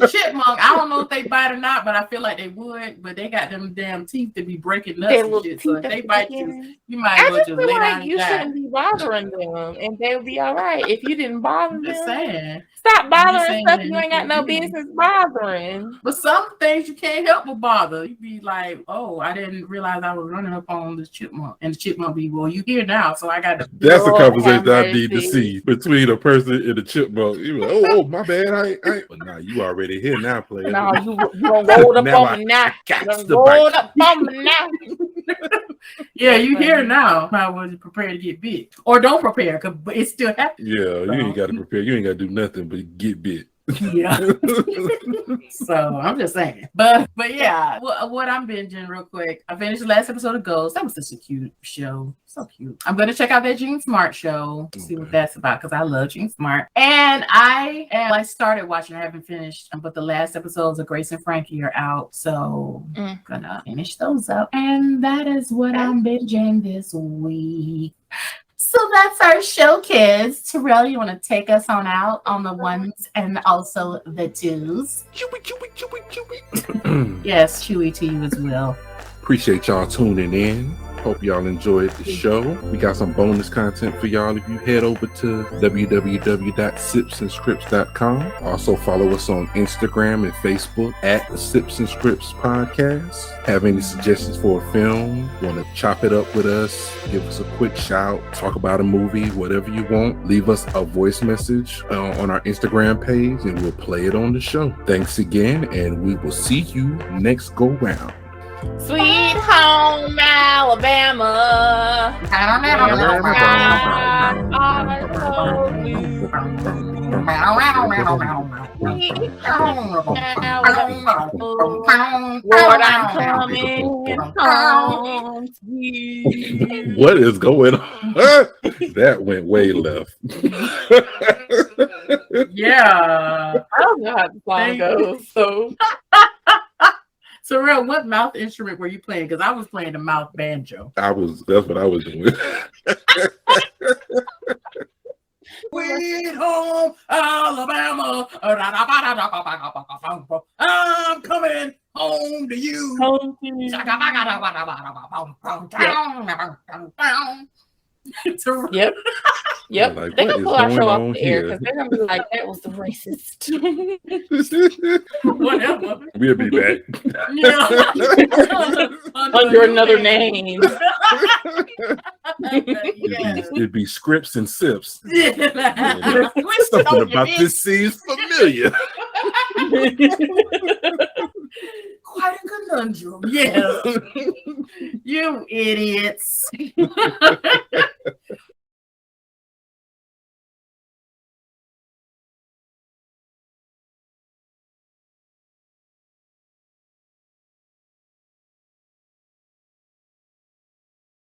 chipmunk, I don't know if they bite or not, but I feel like they would. But they got them damn teeth to be breaking nuts and shit. So if they bite you, you might as well just lay down and you shouldn't be bothering them, and they'll be all right if you didn't bother them. Just saying. Stop bothering stuff you ain't got no business bothering. But some things you can't help but bother. You be like, oh, I didn't realize I was running up on this chipmunk, and the chipmunk be, well, you here now, so I got to. That's a conversation I need to see between a person and a chipmunk. You like, oh, my bad, I ain't. But now you already here now, player. No, you don't roll up on me now. Roll up on me now. Yeah, you here now. I was prepared to get bit, or don't prepare, but it still happens. Yeah, you ain't got to prepare. You ain't got to do nothing but get bit. Yeah. So I'm just saying, but yeah, what I'm binging real quick. I finished the last episode of Ghost. That was such a cute show, so cute. I'm gonna check out that Jean Smart show, see what that's about, because I love Jean Smart. And I started watching. I haven't finished, but the last episodes of Grace and Frankie are out, so I'm gonna finish those up. And that is what I'm binging this week. So that's our show, kids. Terrell, you want to take us on out on the ones and also the twos? Chewy. Yes, chewy to you as well. Appreciate y'all tuning in. Hope y'all enjoyed the show. We got some bonus content for y'all if you head over to www.sipsandscripts.com. Also follow us on Instagram and Facebook at the Sips and Scripts Podcast. Have any suggestions for a film? Want to chop it up with us? Give us a quick shout. Talk about a movie, whatever you want. Leave us a voice message on our Instagram page and we'll play it on the show. Thanks again, and we will see you next go round. Sweet home Alabama. Lord, I'm coming home. What is going on? That went way left. Yeah. I don't know how the song goes, so. Terrell, what mouth instrument were you playing? Because I was playing the mouth banjo. That's what I was doing. Sweet home Alabama. I'm coming home to you. Home to you. Yep. Yep. Like, they what can is pull our going show off on the air here? because they're gonna be like, that was the racist. Whatever. We'll be back. Yeah. Under another name. Yes. It'd be Scripts and Sips. Yeah. Something about this seems familiar. Quite a conundrum. Yes. You idiots.